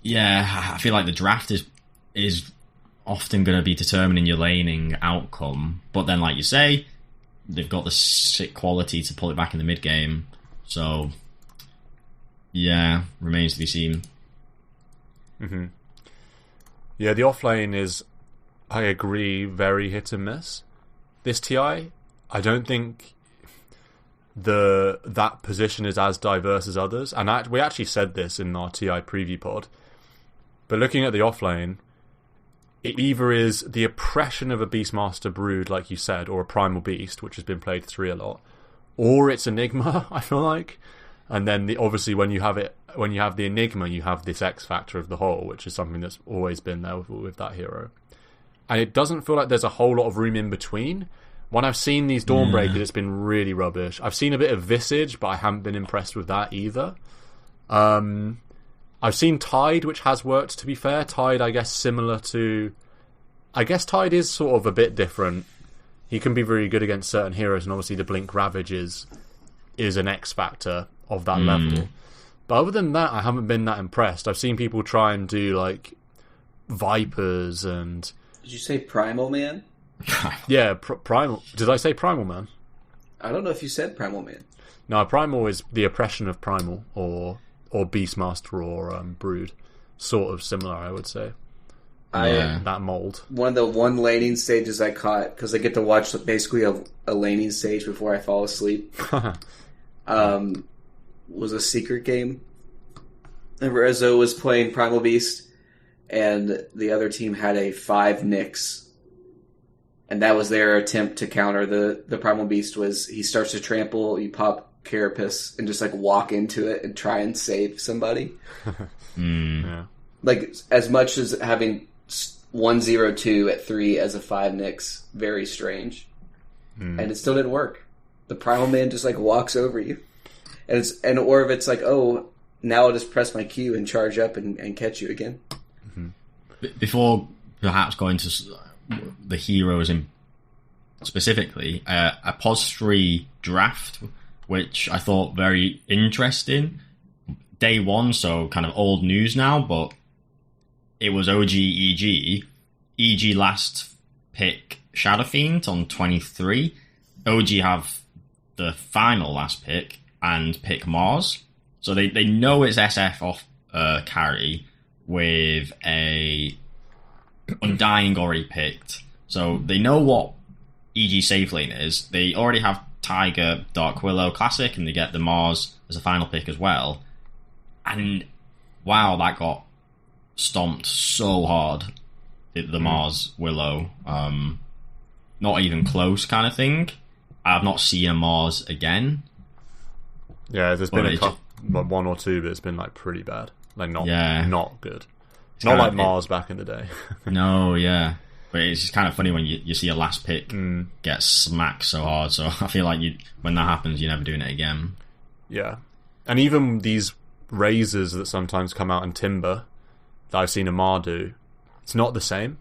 yeah, I feel like the draft is often going to be determining your laning outcome. But then, like you say, they've got the sick quality to pull it back in the mid game. So yeah, remains to be seen. Mm-hmm. Yeah, the offlane is, I agree, very hit and miss. This TI, I don't think that position is as diverse as others. And we actually said this in our TI preview pod. But looking at the offlane, it either is the oppression of a Beastmaster Brood, like you said, or a Primal Beast, which has been played 3 a lot, or it's Enigma, I feel like. And then obviously when you have the Enigma, you have this X factor of the whole, which is something that's always been there with that hero. And it doesn't feel like there's a whole lot of room in between. When I've seen these Dawnbreakers, it's been really rubbish. I've seen a bit of Visage, but I haven't been impressed with that either. I've seen Tide, which has worked, to be fair. Tide, I guess, similar to... I guess Tide is sort of a bit different. He can be very good against certain heroes, and obviously the Blink Ravage is an X factor of that level. But other than that, I haven't been that impressed. I've seen people try and do, like, Vipers and... Did you say Primal Man? Yeah, Primal... Did I say Primal Man? I don't know if you said Primal Man. No, Primal is the oppression of Primal, or Beastmaster, or Brood. Sort of similar, I would say. That mold. One of the one laning stages I caught, because I get to watch basically a laning stage before I fall asleep, was a secret game. Rezo was playing Primal Beast, and the other team had a 5 Nyx. And that was their attempt to counter the Primal Beast. Was he starts to trample, you pop Carapace, and just like walk into it and try and save somebody. Yeah. Like, as much as having 1-0-2 at 3 as a 5 Nyx, very strange. And it still didn't work. The Primal Man just like walks over you. Or if it's like, oh, now I'll just press my Q and charge up and catch you again. Before perhaps going to the heroes in specifically, a POS 3 draft, which I thought very interesting. Day 1, so kind of old news now, but it was OG EG. EG last pick Shadow Fiend on 23. OG have the final last pick and pick Mars. So they know it's SF off carry with a Undying already picked. So they know what EG safe lane is. They already have Tiger, Dark Willow Classic, and they get the Mars as a final pick as well. And wow, that got stomped so hard. The Mars Willow. Not even close kind of thing. I've not seen a Mars again. Yeah, there's been one or two, but it's been like pretty bad. Like not good. It's not like Mars back in the day. No, yeah. But it's just kind of funny when you see a last pick get smacked so hard. So I feel like when that happens, you're never doing it again. Yeah. And even these razors that sometimes come out in Timber that I've seen Amar do, it's not the same.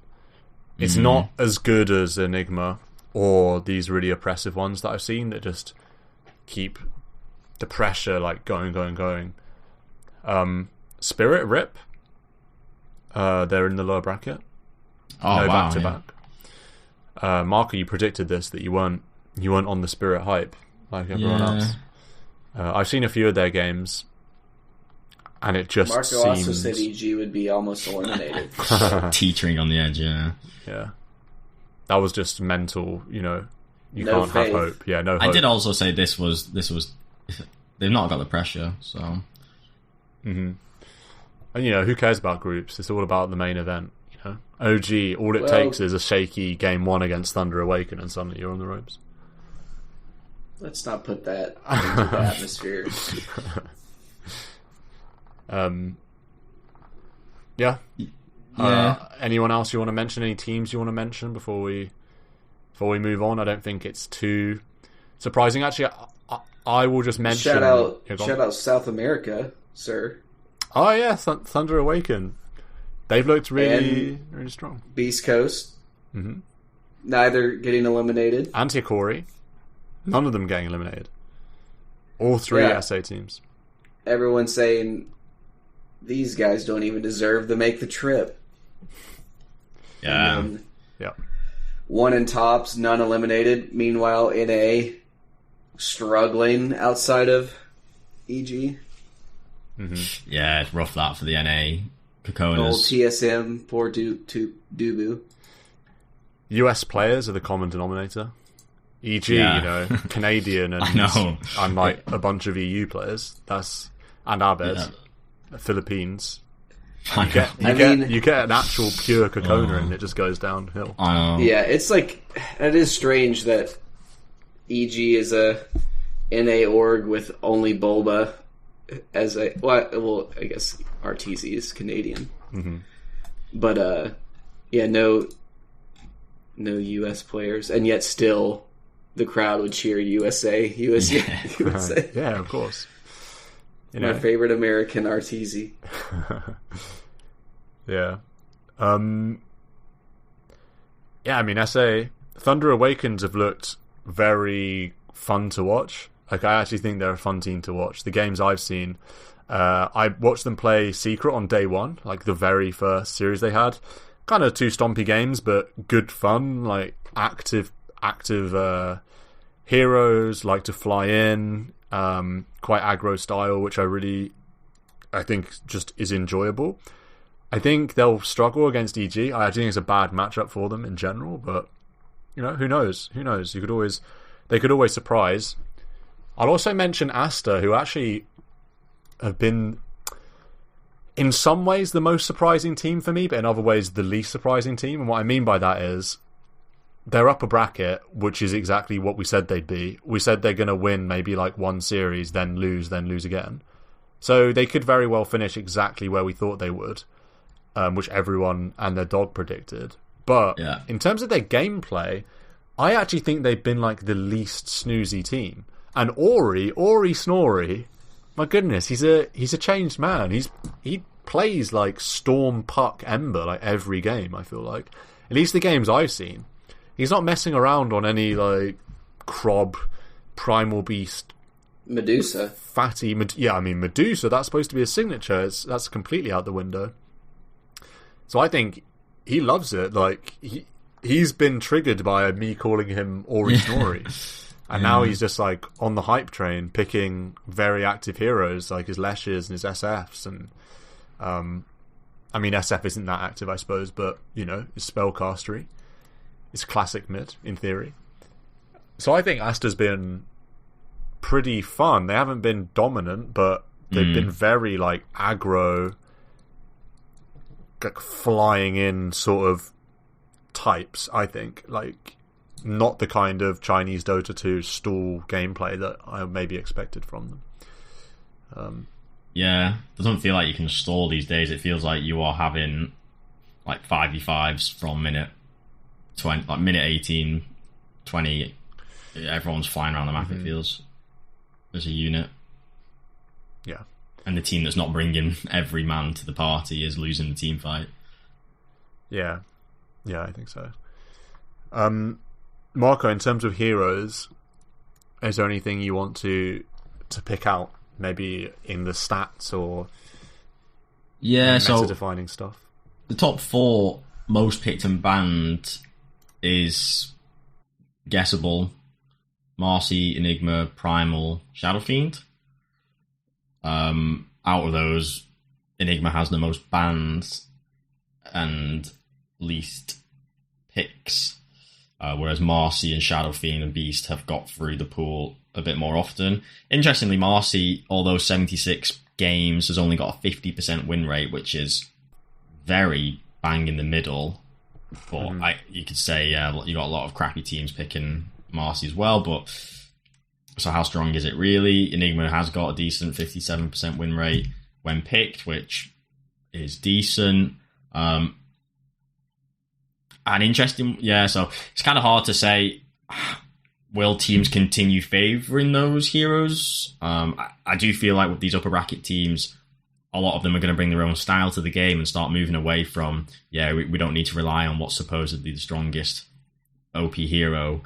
It's not as good as Enigma or these really oppressive ones that I've seen that just keep the pressure like going. Spirit Rip, they're in the lower bracket. Oh, back to back. Marco, you predicted this, that you weren't on the Spirit hype like everyone else. I've seen a few of their games, and it just Marco also said EG would be almost eliminated. Teetering on the edge, yeah. Yeah. That was just mental, you can't faith. have hope. Yeah, no hope. I did also say this was they've not got the pressure, so. Mm-hmm. And who cares about groups? It's all about the main event. OG, all it takes is a shaky game 1 against Thunder Awaken, and suddenly you're on the ropes. Let's not put that into the atmosphere. Yeah. Anyone else you want to mention? Any teams you want to mention before we move on? I don't think it's too surprising. Actually, I will just mention. Shout out South America, sir. Oh yeah, Thunder Awaken. They've looked really strong. Beast Coast. Neither getting eliminated. Anti-Corey. None of them getting eliminated. All 3 SA teams. Everyone's saying these guys don't even deserve to make the trip. Yeah. Yeah. 1 in tops, none eliminated. Meanwhile, NA struggling outside of EG. Yeah, it's rough that for the NA. Kokonas. Old TSM, poor Dubu. US players are the common denominator. EG, Canadian and like a bunch of EU players. And Abed, Philippines. You get an actual pure Kokona and it just goes downhill. Yeah, it's like that is strange that EG is a NA org with only Bulba as I guess RTZ is Canadian. But no US players, and yet still the crowd would cheer USA. Right. Yeah, of course. My favorite American RTZ. Yeah. I mean, SA Thunder Awakens have looked very fun to watch. Like, I actually think they're a fun team to watch. The games I've seen, I watched them play Secret on day 1, like the very first series they had. Kind of 2 stompy games, but good fun. Like active heroes like to fly in. quite aggro style, which I think just is enjoyable. I think they'll struggle against EG. I think it's a bad matchup for them in general, but who knows? Who knows? They could always surprise. I'll also mention Asta, who actually have been, in some ways, the most surprising team for me, but in other ways, the least surprising team. And what I mean by that is, they're upper bracket, which is exactly what we said they'd be. We said they're going to win maybe like one series, then lose again. So they could very well finish exactly where we thought they would, which everyone and their dog predicted. But in terms of their gameplay, I actually think they've been like the least snoozy team. And Ori Snorri, my goodness, he's a changed man. He plays like Storm Puck Ember like every game, I feel like. At least the games I've seen. He's not messing around on any like Krob, Primal Beast, Medusa. Fatty, Medusa, that's supposed to be a signature. That's completely out the window. So I think he loves it. Like he's been triggered by me calling him Ori Snorri. And now he's just like on the hype train, picking very active heroes like his Leshes and his SFs. And SF isn't that active, I suppose, but it's spellcastery. It's classic mid, in theory. So I think Asta's been pretty fun. They haven't been dominant, but they've been very like aggro, like, flying in sort of types, I think. Like, not the kind of Chinese Dota 2 stall gameplay that I maybe expected from them. It doesn't feel like you can stall these days. It feels like you are having like 5v5s from minute 20, like minute 18, 20. Everyone's flying around the map, it feels, as a unit. Yeah. And the team that's not bringing every man to the party is losing the team fight. Yeah, I think so. Marco, in terms of heroes, is there anything you want to pick out, maybe in the stats or meta-defining stuff? The top 4 most picked and banned is guessable: Marcy, Enigma, Primal, Shadow Fiend. Out of those, Enigma has the most bans and least picks, whereas Marcy and Shadow Fiend and Beast have got through the pool a bit more often. Interestingly, Marcy, although 76 games, has only got a 50% win rate, which is very bang in the middle. But you could say, you got a lot of crappy teams picking Marcy as well, but so how strong is it really? Enigma has got a decent 57% win rate when picked, which is decent. And interesting, so it's kind of hard to say, will teams continue favouring those heroes? I do feel like with these upper bracket teams, a lot of them are going to bring their own style to the game and start moving away from, we don't need to rely on what's supposedly the strongest OP hero.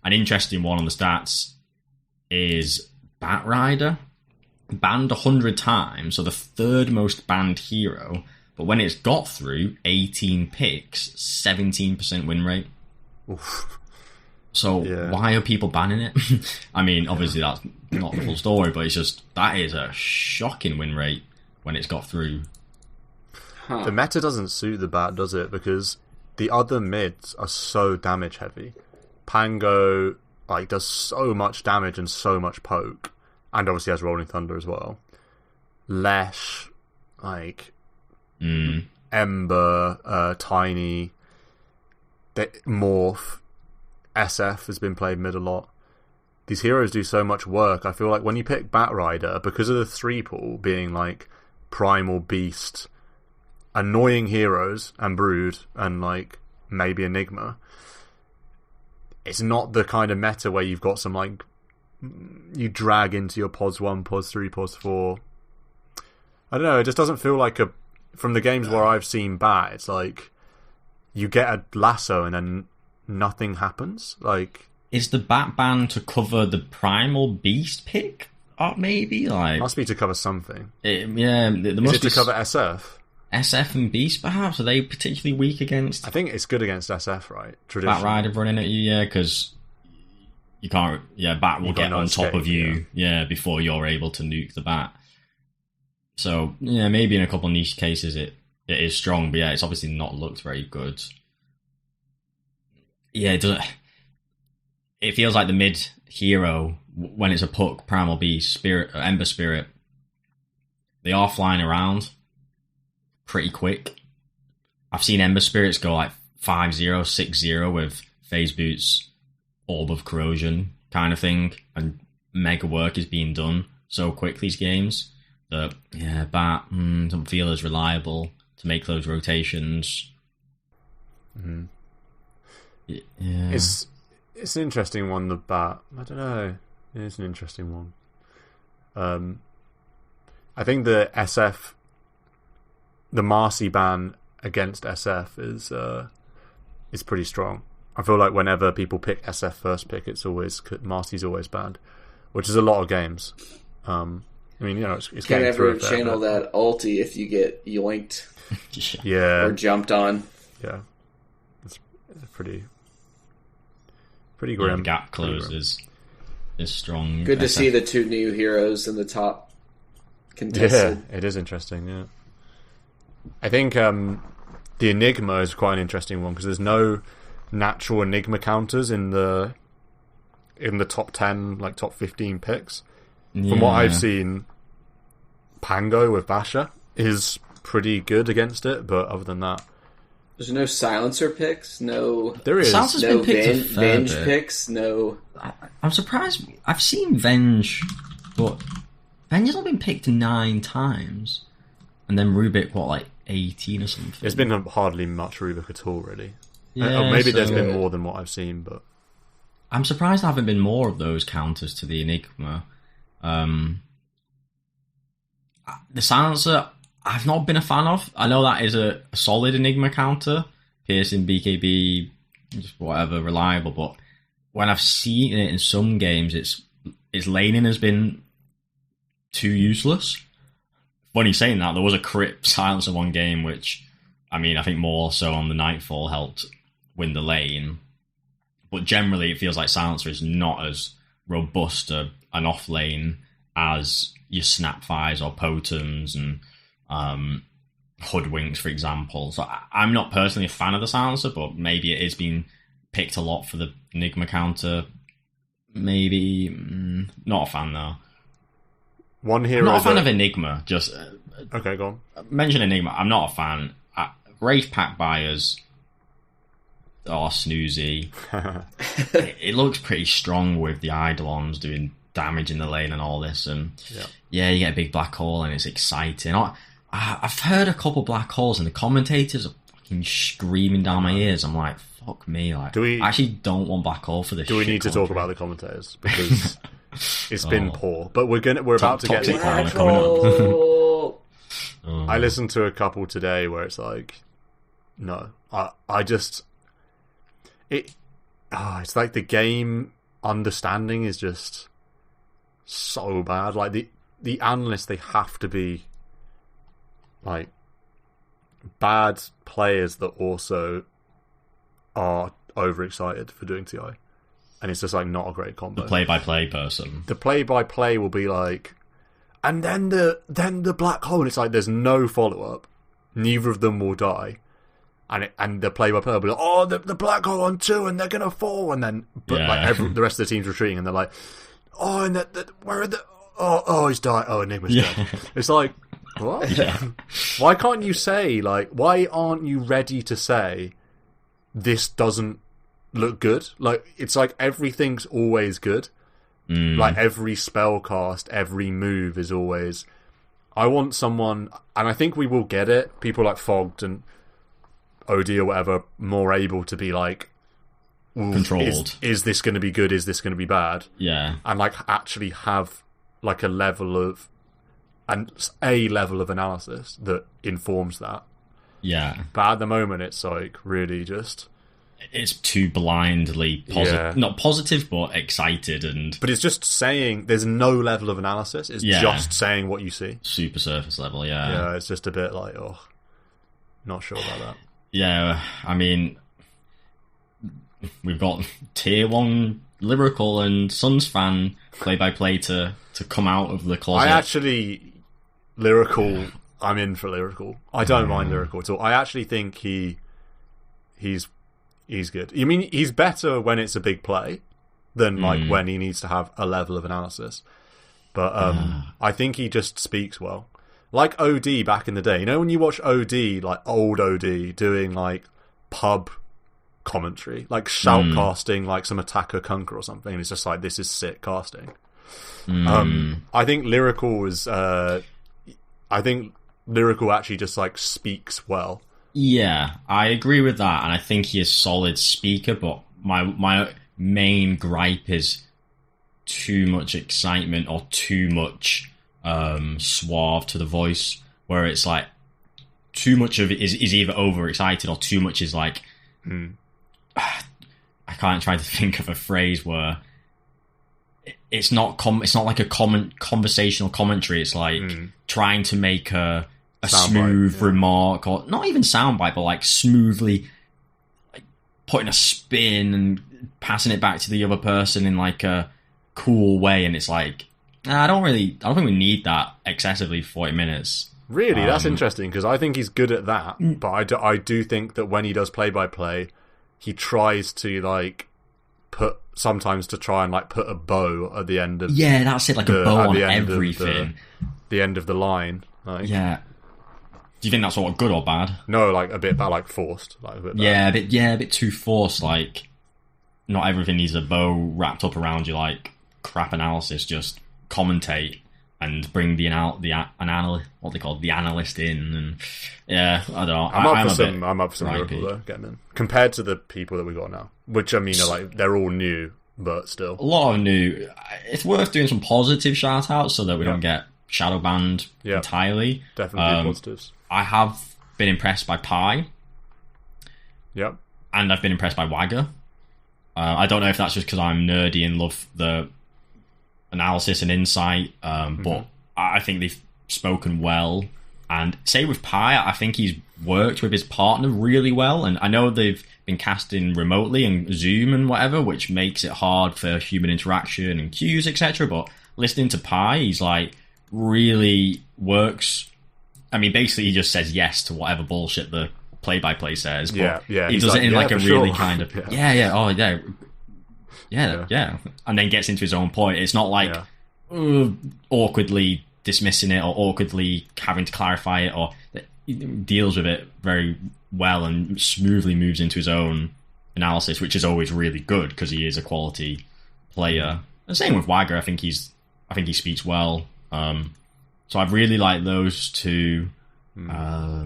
An interesting one on the stats is Batrider. Banned 100 times, so the third most banned hero, but when it's got through 18 picks, 17% win rate. Oof. So why are people banning it? I mean, obviously that's not the full story, but it's just, that is a shocking win rate when it's got through. The meta doesn't suit the Bat, does it? Because the other mids are so damage heavy. Pango does so much damage and so much poke, and obviously has Rolling Thunder as well. Lesh, Ember, Tiny, Morph, SF has been played mid a lot. These heroes do so much work. I feel like when you pick Batrider, because of the 3 pool being like Primal, Beast, annoying heroes, and Brood, and maybe Enigma, it's not the kind of meta where you've got some you drag into your pods 1, pods 3, pods 4. I don't know, it just doesn't feel like from the games where I've seen Bat, it's like you get a lasso and then nothing happens. Is the Bat ban to cover the Primal Beast pick up, maybe? Must be to cover something. There must Is it to cover SF? SF and Beast, perhaps? Are they particularly weak against? I think it's good against SF, right? Traditionally. Batrider running at you, because you can't. Yeah, bat will get on top of you. Yeah. Before you're able to nuke the bat. So yeah, maybe in a couple of niche cases it is strong, but yeah, it's obviously not looked very good. Yeah, it doesn't. It feels like the mid hero when it's a Puck, Primal Beast, Spirit, Ember Spirit. They are flying around pretty quick. I've seen Ember Spirits go like 5-0, 6-0 with Phase Boots, Orb of Corrosion kind of thing, and mega work is being done so quick these games that Bat doesn't feel as reliable to make those rotations. Mm-hmm. Yeah. It's an interesting one, the Bat. I don't know. It is an interesting one. I think the SF, the Marcy ban against SF is pretty strong. I feel like whenever people pick SF first pick, it's always Marcy's always banned, which is a lot of games. I mean, it's can't ever channel that ulti if you get yoinked, or jumped on. Yeah, it's pretty grim. Yeah, gap close is strong. Good to see the two new heroes in the top contested. Yeah, it is interesting. Yeah, I think the Enigma is quite an interesting one because there's no natural Enigma counters in the top 10, like top 15 picks. From what I've seen, Pango with Basha is pretty good against it, but other than that, there's no silencer picks. No, there is Silencer's no been picked Venge picks. No, I'm surprised. I've seen Venge, but Venge has only been picked 9 times, and then Rubik like 18 or something. There's been hardly much Rubik at all, really. Yeah, maybe there's been more than what I've seen, but I'm surprised there haven't been more of those counters to the Enigma. The silencer, I've not been a fan of. I know that is a solid Enigma counter, piercing, BKB, just whatever, reliable. But when I've seen it in some games, its laning has been too useless. Funny saying that, there was a crit silencer one game, which, I mean, I think more so on the Nightfall helped win the lane. But generally, it feels like silencer is not as robust an off lane as your Snapfires or Potums and Hoodwinks, for example. So I'm not personally a fan of the silencer, but maybe it is being picked a lot for the Enigma counter. Maybe not a fan though. One hero. I'm not a fan of Enigma. Just okay, go on. Mention Enigma. I'm not a fan. Wraith Pack buyers are snoozy. it looks pretty strong with the Eidolons doing damage in the lane and all this, and you get a big black hole and it's exciting. I've heard a couple black holes and the commentators are fucking screaming down my ears. I'm like, fuck me, like I actually don't want black hole for this. Do we need to talk about the commentators because it's been poor? But we're about to get to corner coming up. I listened to a couple today where it's like, no, I just it's like the game understanding is just so bad. Like the analysts, they have to be like bad players that also are overexcited for doing TI, and it's just like not a great combo. The play-by-play person. The play-by-play will be like, and then the black hole. And it's like there's no follow-up. Neither of them will die. And the play-by-play will be like, oh, the black hole on 2 and they're gonna fall, and then the rest of the team's retreating and they're like, oh, and where are the he's died. Oh, Enigma's dead. It's like, what? Yeah. Why can't you say, like, why aren't you ready to say this doesn't look good? Like, it's like everything's always good. Like every spell cast, every move is always. I want someone, and I think we will get it. People like Fogged and OD or whatever, more able to be like controlled. Is this going to be good? Is this going to be bad? Yeah, and like actually have like a level of analysis that informs that. Yeah, but at the moment, it's like really just. It's too blindly positive, not positive, but excited, but it's just saying there's no level of analysis. It's just saying what you see, super surface level. Yeah, it's just a bit like, not sure about that. Yeah, I mean, we've got tier 1 Lyrical and Suns fan play-by-play to come out of the closet. Lyrical, I'm in for Lyrical. I don't mind Lyrical at all. I actually think he's good. You mean he's better when it's a big play than like when he needs to have a level of analysis. But I think he just speaks well. Like OD back in the day. You know when you watch OD, like old OD, doing like pub commentary, like shoutcasting like some Attacker Kunker or something, and it's just like, this is sick casting. I think Lyrical is I think Lyrical actually just like speaks well. Yeah, I agree with that, and I think he is a solid speaker, but my main gripe is too much excitement or too much suave to the voice, where it's like too much of it is either overexcited or too much is like I can't try to think of a phrase where it's not like a conversational commentary. It's like trying to make a smooth remark, or not even soundbite, but like smoothly like putting a spin and passing it back to the other person in like a cool way. And it's like, I don't think we need that excessively for 40 minutes. Really, that's interesting, because I think he's good at that, but I do think that when he does play-by-play, he tries to like sometimes to try and like put a bow at the end of that's it, like a bow on everything. The end of the line. Like. Yeah. Do you think that's sort of good or bad? No, like a bit bad, like forced. Like a bit bad. A bit too forced. Like, not everything needs a bow wrapped up around you like crap analysis. Just commentate and bring the analyst in, and I don't know. I'm up for some Liverpool though, getting in compared to the people that we got now, which I mean are like they're all new, but still a lot of new. It's worth doing some positive shout outs so that we don't get shadow banned entirely. Definitely positives. I have been impressed by Pi. Yep. And I've been impressed by Wagger. I don't know if that's just because I'm nerdy and love the analysis and insight, but I think they've spoken well. And say with Pi, I think he's worked with his partner really well. And I know they've been casting remotely and Zoom and whatever, which makes it hard for human interaction and cues, etc. But listening to Pi, he's like really works. I mean, basically, he just says yes to whatever bullshit the play-by-play says. But he does it in like a really kind of and then gets into his own point. It's not like awkwardly dismissing it or awkwardly having to clarify it, or he deals with it very well and smoothly moves into his own analysis, which is always really good because he is a quality player. The same with Wagger. I think he speaks well. So I've really liked those two. I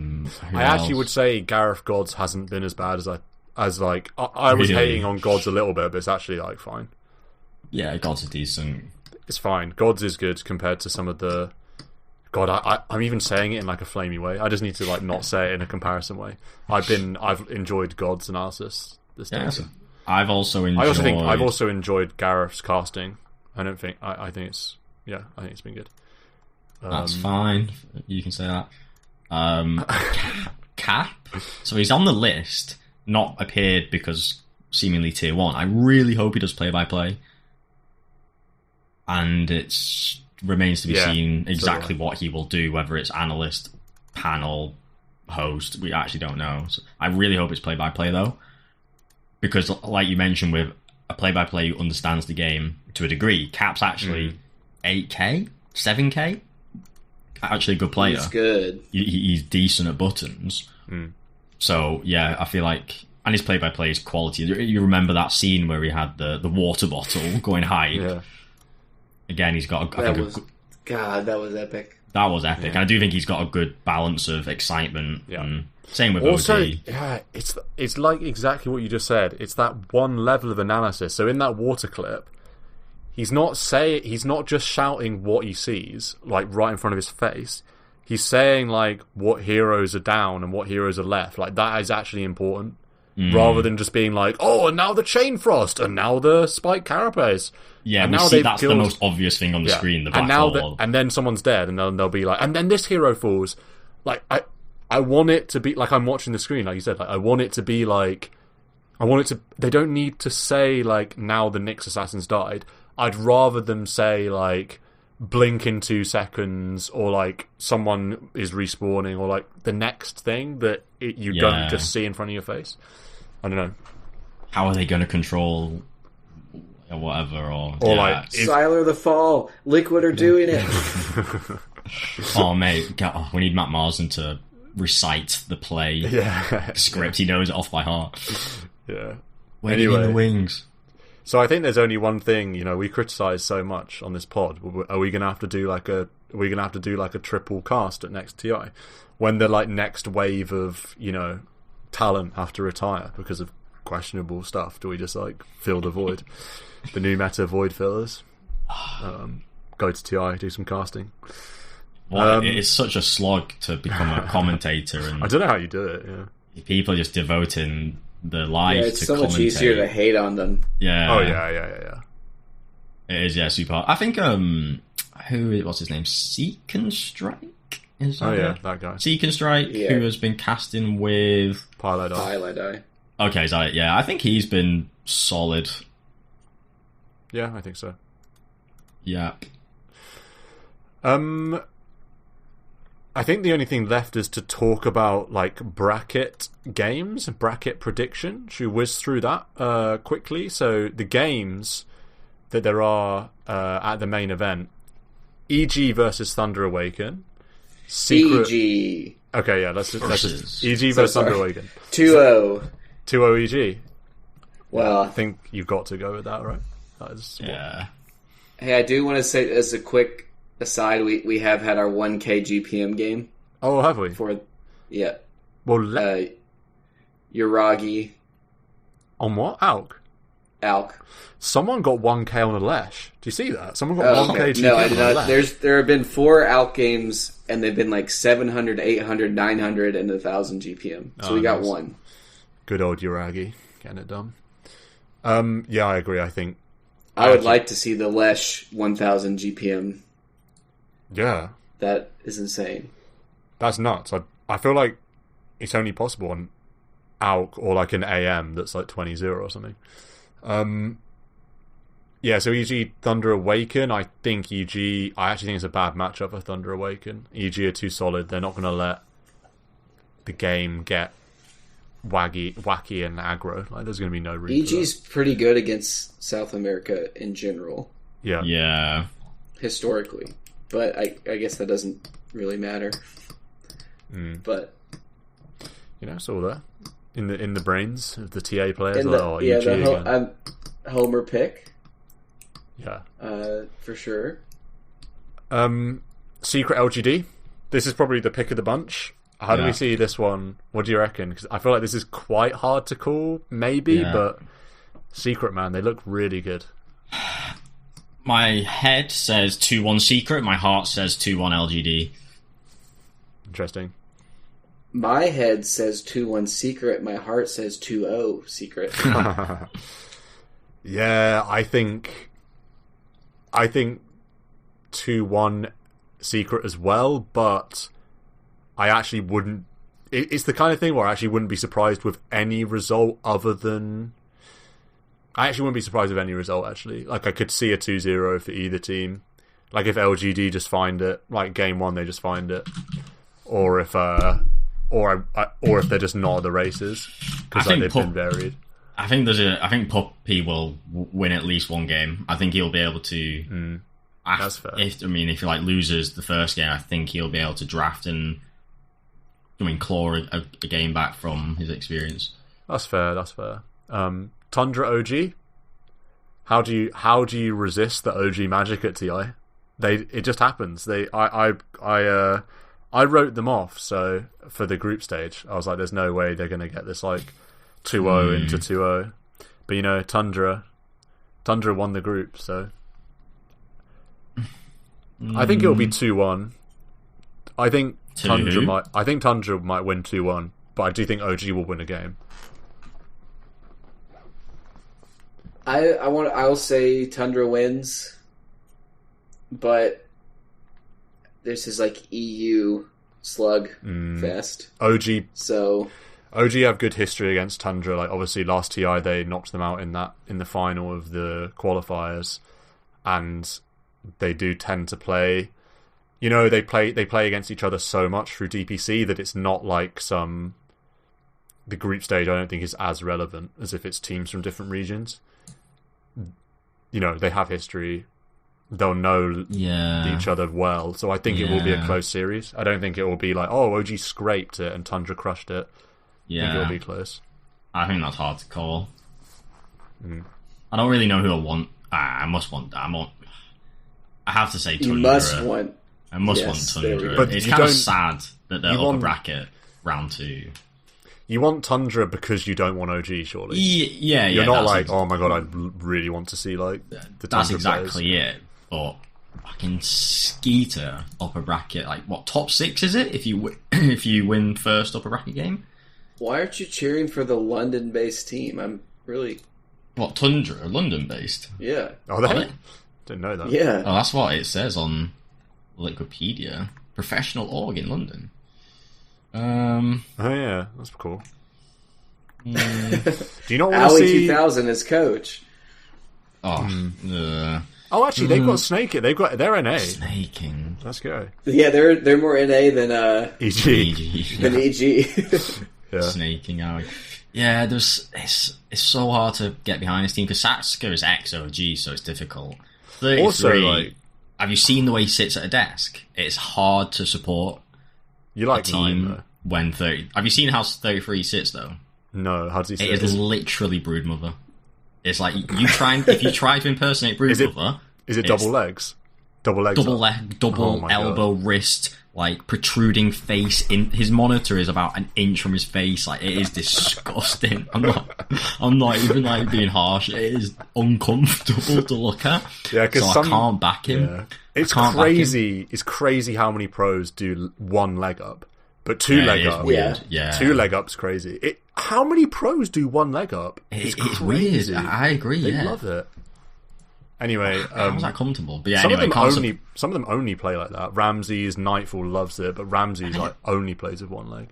actually would say Gareth Gods hasn't been as bad as I was hating on Gods a little bit, but it's actually like fine. Yeah, Gods is decent. It's fine. Gods is good compared to some of the. God, I'm even saying it in like a flamey way. I just need to like not say it in a comparison way. I've enjoyed God's analysis this day. I've also enjoyed. I've also enjoyed Gareth's casting. I think it's been good. That's fine. You can say that. Cap. So he's on the list. Not appeared because seemingly tier 1. I really hope he does play-by-play. And it remains to be seen exactly what he will do, whether it's analyst, panel, host. We actually don't know. So I really hope it's play-by-play, though. Because, like you mentioned, with a play-by-play who understands the game to a degree, Cap's actually 8k? 7k? Actually a good player. He's good. He's decent at buttons. So, yeah, I feel like... And his play-by-play is quality. You remember that scene where he had the water bottle going high? Yeah. Again, he's got God, that was epic. That was epic. And I do think he's got a good balance of excitement. Yeah. And same with also, OD. Yeah, it's like exactly what you just said. It's that one level of analysis. So in that water clip, he's not just shouting what he sees, like right in front of his face. He's saying like what heroes are down and what heroes are left. Like that is actually important. Rather than just being like, oh, and now the Chain Frost, and now the Spike Carapace. Yeah, and now that's the most obvious thing on the screen, the Black Hole. And then someone's dead, and they'll be like, and then this hero falls. Like, I want it to be, like I'm watching the screen, like you said, like I want it to be like, I want it to. They don't need to say like now the Nyx assassins died. I'd rather them say like blink in 2 seconds, or like someone is respawning, or like the next thing that you don't just see in front of your face. I don't know. How are they going to control or whatever? Or like Siler the Fall, Liquid are doing it. Oh mate, we need Matt Marsden to recite the play script. He knows it off by heart. Yeah. Waiting in the wings. So I think there's only one thing, we criticize so much on this pod. Are we going to have to do like a triple cast at next TI when the like next wave of, talent have to retire because of questionable stuff? Do we just like fill the void? The new meta void fillers? Go to TI, do some casting. Well, it's such a slog to become a commentator, and I don't know how you do it. Yeah, people just devoting their lives it's to so commentate. much easier to hate on them. Yeah. Oh yeah. It is, super hard. I think what's his name? Seek and Strike? That guy. Seek and Strike, who has been casting with Pilot Okay, is that it? Yeah, I think he's been solid. Yeah, I think so. Yeah. I think the only thing left is to talk about like bracket games, bracket prediction. Should we whiz through that quickly? So the games that there are at the main event: EG versus Thunder Awaken. EG. Okay, yeah, let's just EG versus Thunder Awaken. 2-0. 2-0 EG. Well, I think you've got to go with that, right? That is Hey, I do want to say as a quick aside, we have had our 1K GPM game. Oh, have we? Well, Yuragi. On what? Alk. Someone got 1K on a Lesh. Do you see that? Someone got 1K GPM. No, I did not. There have been 4 Alk games, and they've been like 700, 800, 900, and 1,000 GPM. So we got one. Good old Yuragi. Getting it done. Yeah, I agree. I think I would like to see the Lesh 1,000 GPM. Yeah. That is insane. That's nuts. I feel like it's only possible on ALK or like an AM that's like 20-0 or something. Yeah, so EG Thunder Awaken, I think I actually think it's a bad matchup for Thunder Awaken. EG are too solid. They're not going to let the game get wacky and aggro. Like, there's going to be no room. EG's pretty good against South America in general. Yeah. Historically. But I guess that doesn't really matter. But it's all there in the brains of the TA players. Homer pick. Yeah, for sure. Secret LGD. This is probably the pick of the bunch. How do we see this one? What do you reckon? Because I feel like this is quite hard to call, maybe, but Secret, man, they look really good. My head says 2-1 Secret. My heart says 2-1 LGD. Interesting. My head says 2-1 Secret. My heart says 2-0 Secret. Yeah, I think 2-1 Secret as well, but I actually wouldn't... It's the kind of thing where I actually wouldn't be surprised with any result other than... I actually wouldn't be surprised with any result, actually. Like, I could see a 2-0 for either team. Like, if LGD just find it, like, game 1 they just find it. Or if they're just not at the races. Because they've been varied. I think Puppy will win at least one game. I think he'll be able to... That's fair. If he like loses the first game, I think he'll be able to draft and claw a game back from his experience. That's fair. Tundra OG. How do you resist the OG magic at TI? It just happens. I wrote them off. So for the group stage, I was like, "There's no way they're going to get this like 2-0 into 2-0." But Tundra won the group, so I think it'll be 2-1. I think Tundra might win 2-1, but I do think OG will win a game. I'll say Tundra wins, but this is like EU slug fest. OG OG have good history against Tundra. Like obviously, last TI they knocked them out in the final of the qualifiers, and they do tend to play. You know, they play against each other so much through DPC that it's not like the group stage. I don't think is as relevant as if it's teams from different regions. You know, they have history. They'll know each other well, so I think it will be a close series. I don't think it will be like, oh, OG scraped it and Tundra crushed it. Yeah, I think it'll be close. I think that's hard to call. I don't really know who I want. I must want. I have to say Tundra. You must want. I must want Tundra. But it's kind of sad that they're upper bracket round 2. You want Tundra because you don't want OG, surely. Yeah. You're not like, oh my god, I really want to see like the Tundra That's exactly players. it. But fucking Skeeter upper bracket, like what, top 6 is it? If you win first upper bracket game. Why aren't you cheering for the London-based team? I'm really. What, Tundra? London based? Yeah. Oh, they? Didn't know that. Yeah. Oh, that's what it says on Wikipedia. Professional org in London. Oh yeah, that's cool. Do you not want to Ali see 2000 as coach? Oh, Oh, actually, they've got Snake. They're NA. snaking. Let's go. Yeah, they're more NA than EG. than EG. Yeah. Snaking out. Yeah, it's so hard to get behind this team because Satsuka is XOG, so it's difficult. 33, Also, like, have you seen the way he sits at a desk? It's hard to support you like a team 9, though. when 30. Have you seen how 33 sits though? No, how does he say It is literally Broodmother. It's like if you try to impersonate Broodmother, is it double legs? Double legs. double leg, double elbow, wrist, like protruding face. In his monitor is about an inch from his face. Like it is disgusting. I'm not even like being harsh. It is uncomfortable to look at. Yeah, because I can't back him. Yeah. It's crazy. It's crazy how many pros do one leg up, but two leg up. Weird. Yeah, 2 leg up's crazy. How many pros do 1 leg up? It's weird. I agree. They love it. Anyway, how's that comfortable? But yeah, some anyway, of them only play like that. Ramsey's Nightfall loves it, but Ramsey's like only plays with 1 leg.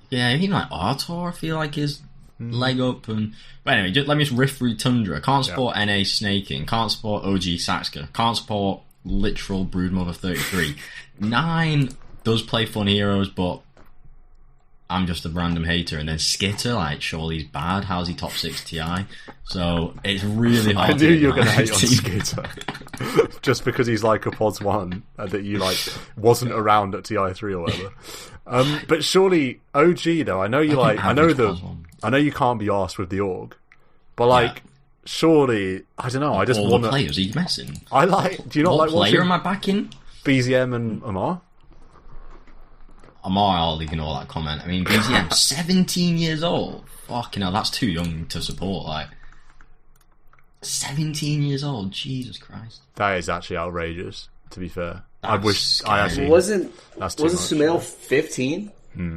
Yeah, even like Artor, I feel like is leg up. And but anyway, let me just riff through Tundra. Can't support NA Snaking. Can't support OG Satsuka. Can't support literal Broodmother 33. 9 does play fun heroes, but I'm just a random hater. And then Skitter, like, surely he's bad. How's he top 6 TI? So it's really hard. I knew you were going to hate on Skitter. Just because he's like a Pods 1 that you like wasn't around at TI3 or whatever. But surely OG though, I know you like. I know you can't be arsed with the org, but like, surely I don't know. I just want the players. Are you messing? I like. Do you not what like player watching am I backing? BZM and Amar? Amar, I'll ignore that comment. I mean, BZM, 17 years old. Fucking hell, that's too young to support. Like, 17 years old. Jesus Christ. That is actually outrageous. To be fair, That's I wish scary. I actually wasn't 15? 15?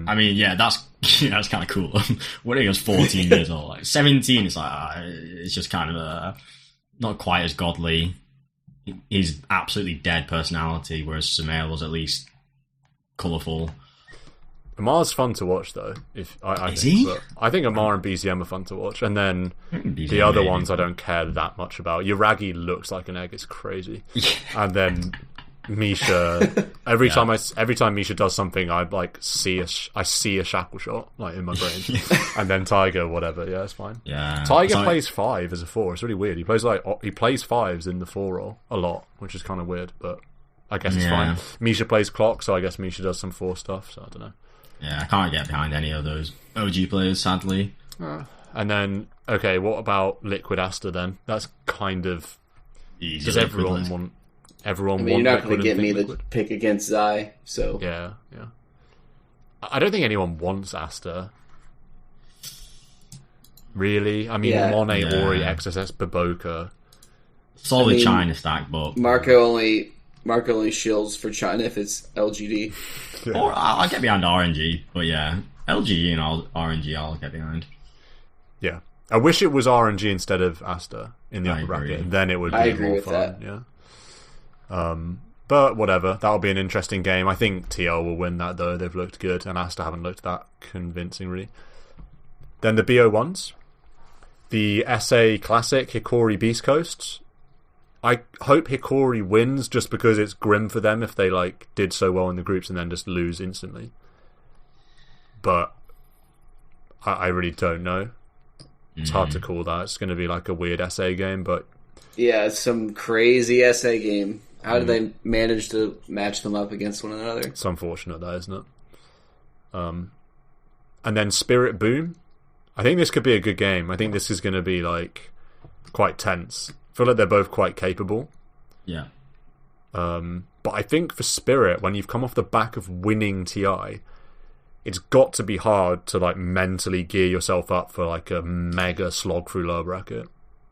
I mean, yeah, that's kind of cool. When he was 14 years old, like 17, it's like it's just kind of not quite as godly. He's absolutely dead personality, whereas Sumail was at least colourful. Amar's fun to watch though. If I Is think, he? But I think Amar and BZM are fun to watch, and then the other ones I don't care that much about. Yuragi looks like an egg; it's crazy. And then Misha. Every time Misha does something, I like see a shackle shot like in my brain, and then Tiger, whatever. Yeah, it's fine. Yeah, Tiger plays 5 as a 4. It's really weird. He plays 5s in the 4 role a lot, which is kind of weird, but I guess it's fine. Misha plays clock, so I guess Misha does some 4 stuff. So I don't know. Yeah, I can't get behind any of those OG players, sadly. And then, okay, what about Liquid Asta then? That's kind of... Easy. Does everyone want... Everyone I mean, want you're not going to get me Liquid? to pick against Zai, so... Yeah. I don't think anyone wants Asta. Really? I mean, Monet, Ori, XSS, Baboka... Solid China stack, but... Marco only shills for China if it's LGD. Or I'll get behind RNG, but yeah, LG and RNG I'll get behind. Yeah. I wish it was RNG instead of Asta in the upper agree. bracket. Then it would be more fun. Yeah. But whatever. That'll be an interesting game. I think TL will win that though. They've looked good, and Asta haven't looked that convincing really. Then the BO1s. The SA Classic, Hikori Beast Coasts. I hope Hikori wins just because it's grim for them if they like did so well in the groups and then just lose instantly. But I really don't know. It's hard to call that. It's going to be like a weird SA game, but... Yeah, it's some crazy SA game. How did they manage to match them up against one another? It's unfortunate, that, isn't it? And then Spirit Boom. I think this could be a good game. I think this is going to be like quite tense. I feel like they're both quite capable. Yeah. But I think for Spirit, when you've come off the back of winning TI, it's got to be hard to like mentally gear yourself up for like a mega slog through lower bracket.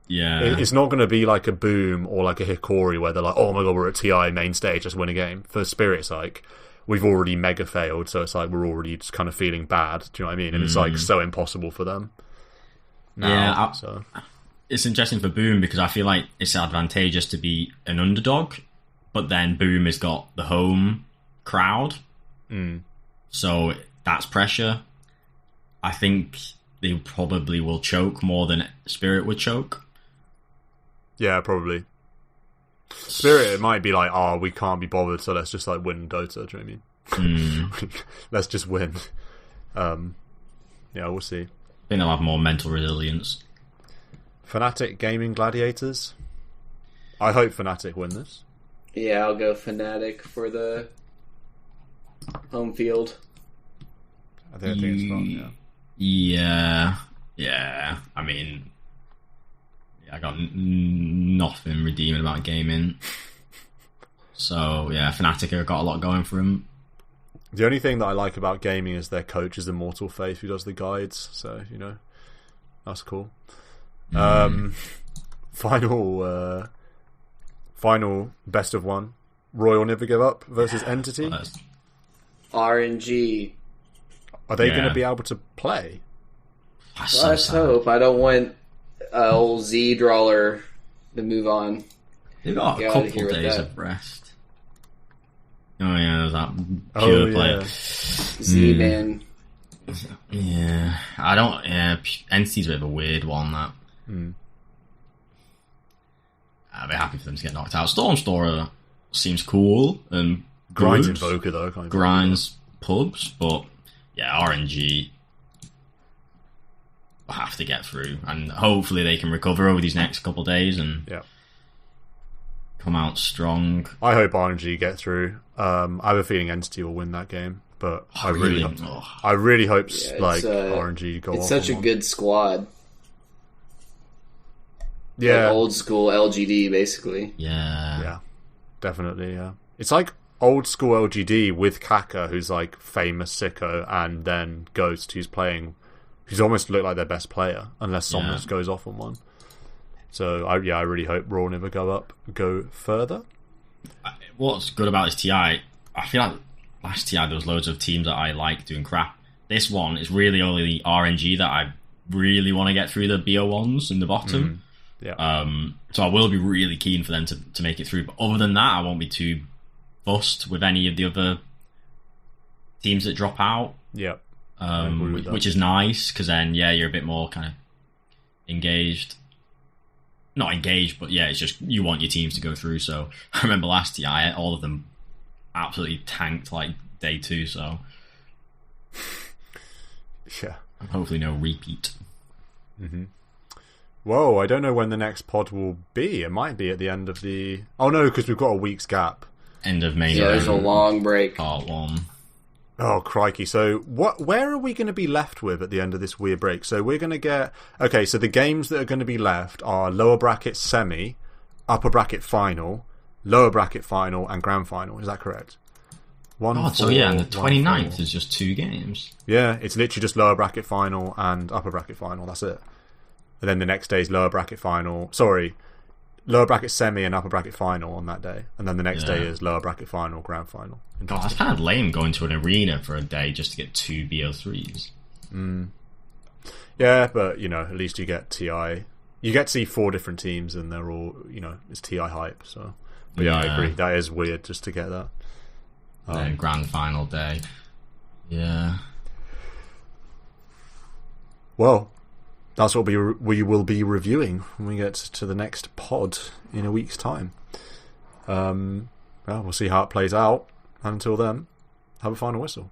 Yeah. It's not going to be like a Boom or like a Hikori where they're like, oh my god, we're at TI main stage, let's win a game. For Spirit, it's like, we've already mega failed, so it's like we're already just kind of feeling bad. Do you know what I mean? And it's like so impossible for them. Now, so it's interesting for Boom because I feel like it's advantageous to be an underdog, but then Boom has got the home crowd, so that's pressure. I think they probably will choke more than Spirit would choke. Yeah, probably. Spirit, it might be like, oh, we can't be bothered, so let's just like win Dota. Do you know what I mean? Let's just win. Yeah, we'll see. I think they'll have more mental resilience. Fnatic Gaming Gladiators. I hope Fnatic win this. Yeah, I'll go Fnatic for the home field. I think it's fun, Yeah. I mean, I got nothing redeeming about gaming. So, yeah, Fnatic have got a lot going for him. The only thing that I like about gaming is their coach is Immortal Faith who does the guides. So, you know, that's cool. Final best of one. Royal Never Give Up versus Entity. RNG. Are they going to be able to play? Let's hope. I don't want old Z Drawler to move on. They've got a couple days of rest. Oh yeah, there's that pure play. Z-Man. Yeah, I don't. Yeah, Entity's a bit of a weird one. That. I'd be happy for them to get knocked out. Stormstorer seems cool and Grinds Invoker though. Grinds pubs, but yeah, RNG will have to get through, and hopefully they can recover over these next couple of days and come out strong. I hope RNG get through. I have a feeling Entity will win that game, but I really hope RNG go off. It's such a good squad. Yeah, like old school LGD basically. Yeah, definitely. Yeah, it's like old school LGD with Kaka, who's like famous sicko, and then Ghost, who's almost looked like their best player, unless someone just goes off on one. So I really hope Raw Never go further. What's good about this TI, I feel like last TI there was loads of teams that I like doing crap. This one is really only the RNG that I really want to get through the BO1s in the bottom. So I will be really keen for them to make it through. But other than that, I won't be too fussed with any of the other teams that drop out. Yep. Which is nice, because then, you're a bit more kind of engaged. Not engaged, but it's just you want your teams to go through. So I remember last year, all of them absolutely tanked like day 2. So hopefully no repeat. Whoa, I don't know when the next pod will be. It might be at the end of the... Oh no, because we've got a week's gap. End of May. Yeah, there's a long break. Part 1. Oh, crikey. So where are we going to be left with at the end of this weird break? So we're going to get... Okay, so the games that are going to be left are lower bracket semi, upper bracket final, lower bracket final, and grand final. Is that correct? And the 29th is just 2 games. Yeah, it's literally just lower bracket final and upper bracket final. That's it. And then the next day is lower bracket final. Sorry, lower bracket semi and upper bracket final on that day. And then the next day is lower bracket final, grand final. God, that's kind of lame going to an arena for a day just to get 2 BO3s. Yeah, but, at least you get TI. You get to see 4 different teams and they're all, it's TI hype. So, but I agree. That is weird just to get that. Then grand final day. Yeah. well, that's what we will be reviewing when we get to the next pod in a week's time. Well, we'll see how it plays out. And until then, have a final whistle.